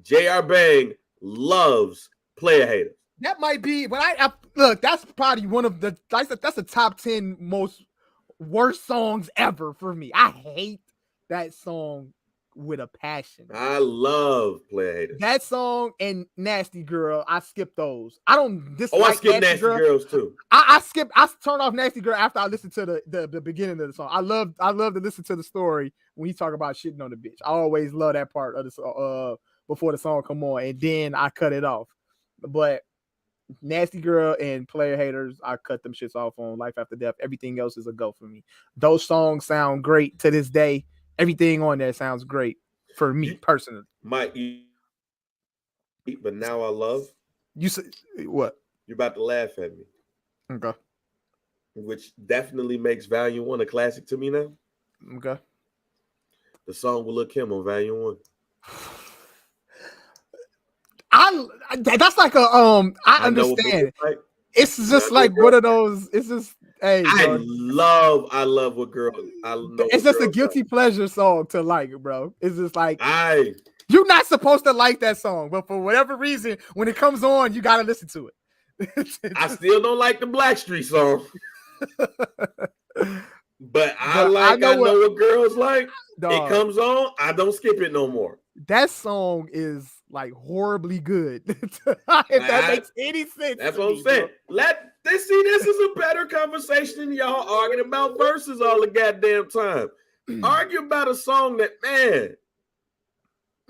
J.R. Bang loves Player Haters. That might be, but I look. That's probably one of the. That's the top 10 most worst songs ever for me. I hate that song with a passion. I love Player Haters. That song and Nasty Girl, I skip those. I don't dislike. Oh, I skip Nasty Girls too. I turn off Nasty Girl after I listen to the beginning of the song. I love to listen to the story when he talk about shitting on the bitch. I always love that part of the before the song come on, and then I cut it off. But Nasty Girl and Player Haters, I cut them shits off on Life After Death. Everything else is a go for me. Those songs sound great to this day. Everything on there sounds great for me personally. Might eat, but now I love. You say what? You're about to laugh at me. Okay. Which definitely makes Volume 1 a classic to me now. Okay. The song with Lil' Kim on Volume 1. That's like a I understand. Like. It's just like one of those. It's just hey. I love what girl. I know. It's just a guilty pleasure song to like, bro. It's just like you're not supposed to like that song, but for whatever reason, when it comes on, you gotta listen to it. I still don't like the Blackstreet song, but I know what girls like. Dog, it comes on, I don't skip it no more. That song is like horribly good. If that makes any sense. That's what I'm saying. This is a better conversation than y'all arguing about verses all the goddamn time. Argue about a song that, man,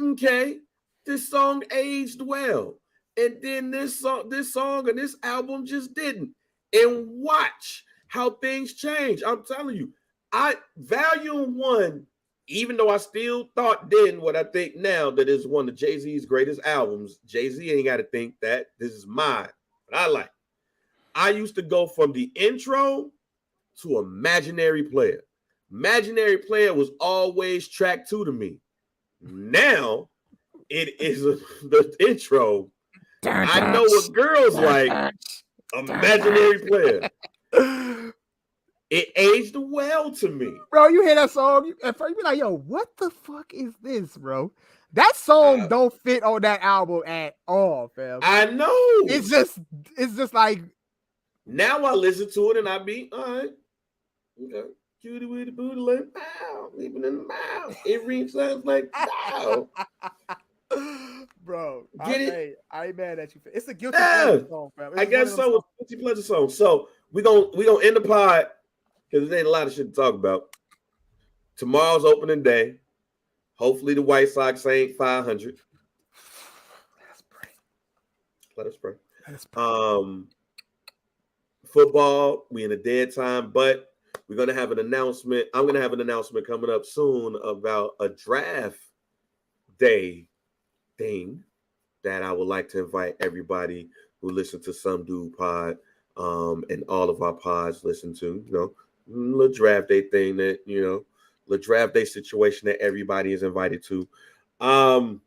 okay, this song aged well. And then this song and this album just didn't. And watch how things change. I'm telling you, Volume 1, even though I still thought then what I think now that is one of Jay-Z's greatest albums, Jay-Z ain't got to think that. This is mine. But I like. I used to go from the intro to Imaginary Player. Imaginary Player was always track 2 to me. Now it is the intro. I know what girls like. Imaginary Player. It aged well to me. Bro, you hear that song, at first you be like, yo, what the fuck is this, bro? That song don't fit on that album at all, fam. I know. It's just like. Now I listen to it and I be, all right. Okay. Cutie with the booty like, pow. Leaping in the mouth. It rings sounds like, pow. Bro, Get it? I ain't mad at you. It's a guilty pleasure song, fam. I guess so. It's a guilty pleasure song. So we gonna end the pod because there ain't a lot of shit to talk about. Tomorrow's opening day. Hopefully the White Sox ain't 500. Let us pray. Football, we in a dead time, but we're gonna have an announcement. I'm gonna have an announcement coming up soon about a draft day thing that I would like to invite everybody who listen to Some Dude Pod and all of our pods listen to, the draft day thing that, the draft day situation that everybody is invited to. And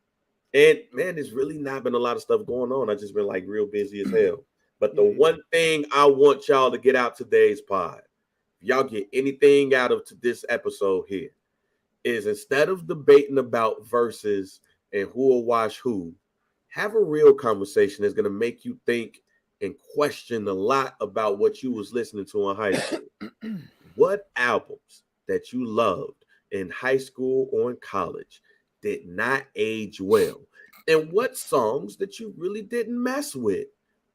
man, there's really not been a lot of stuff going on. I've just been like real busy as hell. But the one thing I want y'all to get out today's pod, if y'all get anything out of this episode here, is instead of debating about verses and who will watch who, have a real conversation that's going to make you think and question a lot about what you was listening to in high school. What albums that you loved in high school or in college did not age well? And what songs that you really didn't mess with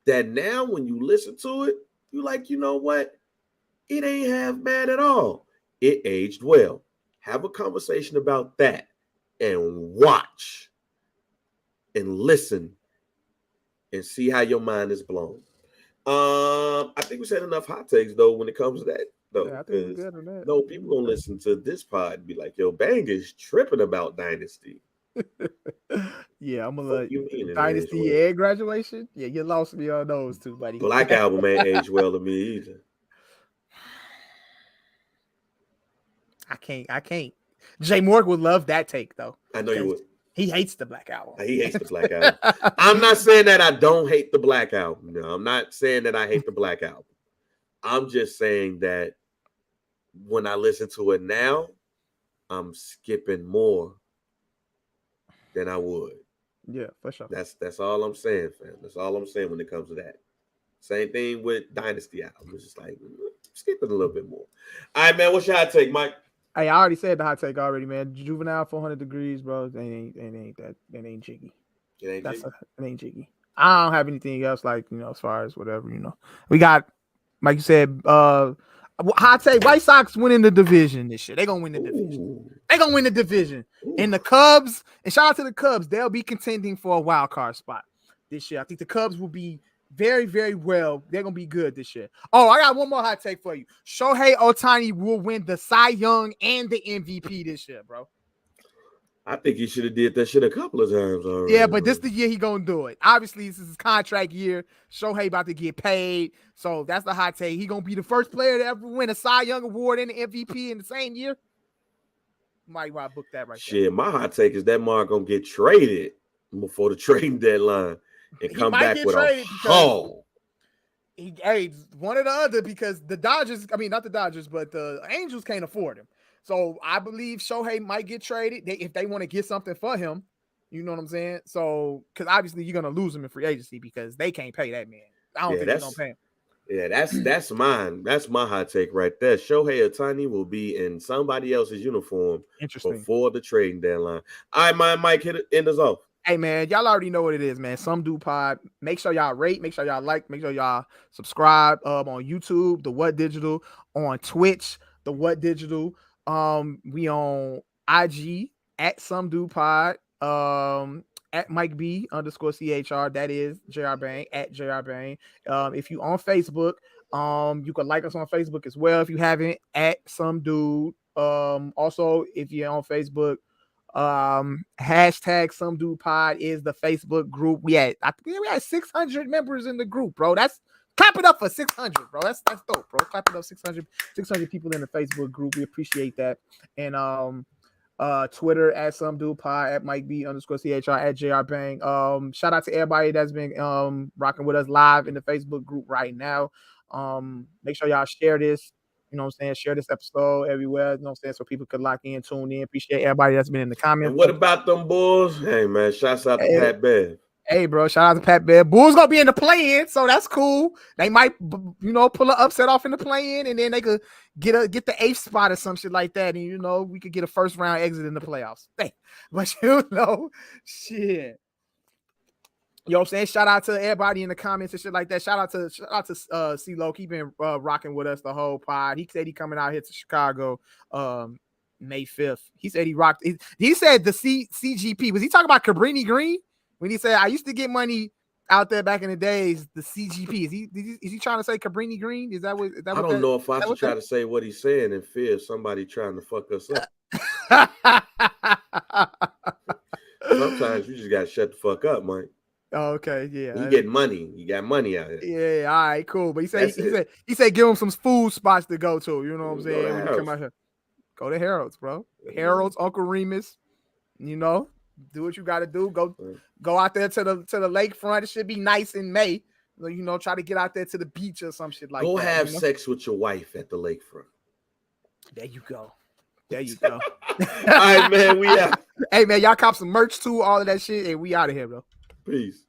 that now when you listen to it, you like, you know what? It ain't half bad at all. It aged well. Have a conversation about that and watch and listen and see how your mind is blown. I think we said enough hot takes though when it comes to that though. Yeah, I think we're good on that. No, people gonna listen to this pod and be like, yo, Bang is tripping about Dynasty. Yeah, I'm gonna let you Dynasty and Graduation. Yeah, you lost me on those two, buddy. Black Album ain't aged well to me either. I can't. Jay Morgan would love that take though. I know you would. He hates the Black Album. He hates the Black Album. I'm not saying that I don't hate the Black Album. No, I'm not saying that I hate the Black Album. I'm just saying that when I listen to it now, I'm skipping more then I would. Yeah, for sure. That's all I'm saying, fam. That's all I'm saying when it comes to that. Same thing with Dynasty album. It's just like skip it a little bit more. All right, man. What's your hot take, Mike? Hey, I already said the hot take already, man. Juvenile 400 degrees, bro. That ain't jiggy. It ain't That's jiggy. it ain't jiggy. I don't have anything else like as far as whatever. We got like you said. Hot take: White Sox winning the division this year. They gonna win the division. They gonna win the division. And the Cubs. And shout out to the Cubs. They'll be contending for a wild card spot this year. I think the Cubs will be very, very well. They're gonna be good this year. Oh, I got one more hot take for you. Shohei Ohtani will win the Cy Young and the MVP this year, bro. I think he should have did that shit a couple of times already. Yeah, but this the year he gonna do it. Obviously, this is his contract year. Shohei about to get paid, so that's the hot take. He gonna be the first player to ever win a Cy Young award and an MVP in the same year. Might want to book that right Shit, there. my hot take is that Mark gonna get traded before the trading deadline and come back with a haul. Hey, one or the other, because the Dodgers, I mean, not the Dodgers, but the Angels can't afford him. So I believe Shohei might get traded if they want to get something for him. You know what I'm saying? So, because obviously you're going to lose him in free agency because they can't pay that man. I don't think they're going to pay him. Yeah, that's mine. That's my hot take right there. Shohei Ohtani will be in somebody else's uniform before the trading deadline. All right, Mike, end us off. Hey, man, y'all already know what it is, man. Some Do Pod. Make sure y'all rate. Make sure y'all like. Make sure y'all subscribe on YouTube, The What Digital, on Twitch, The What Digital. We on IG at Some Do Pod, at Mike B _CHR. That is JR Bang at JR Bang. If you on Facebook, you can like us on Facebook as well if you haven't, at Some Dude. Also, if you're on Facebook, hashtag Some Dude Pod is the Facebook group. We had 600 members in the group, bro. That's clap it up for 600, bro. That's dope, bro. Clap it up 600 people in the Facebook group. We appreciate that. And Twitter at Some Dude Pod, at Mike B _CHR, at JR Bang. Shout out to everybody that's been rocking with us live in the Facebook group right now. Make sure y'all share this. You know what I'm saying? Share this episode everywhere. You know what I'm saying? So people could lock in, tune in. Appreciate everybody that's been in the comments. And what about them Bulls? Hey, man, shouts out to Pat Bev. Hey, bro, shout out to Pat Bev. Bulls going to be in the play-in, so that's cool. They might, pull an upset off in the play-in, and then they could get the 8th spot or some shit like that. And, we could get a first-round exit in the playoffs. Hey, but, shit. You know what I'm saying? Shout out to everybody in the comments and shit like that. Shout out to CeeLo. He been rocking with us the whole pod. He said he coming out here to Chicago May 5th. He said he rocked. He said the CGP. Was he talking about Cabrini Green? When he said, I used to get money out there back in the days, the CGP. Is he trying to say Cabrini Green? Is that what? I don't know if I should try to say what he's saying in fear of somebody trying to fuck us up. Sometimes you just got to shut the fuck up, Mike. Oh, okay, yeah. You get money. You got money out here. Yeah, all right, cool. But he said give him some food spots to go to. You know what I'm saying? When you come out here, go to Harold's, bro. Harold's, Uncle Remus. Do what you got to do. Go out there to the lakefront. It should be nice in May. Try to get out there to the beach or some shit like that. Go have sex with your wife at the lakefront. There you go. All right, man. We out. Hey, man, y'all cop some merch too, all of that shit, and we out of here, bro. Peace.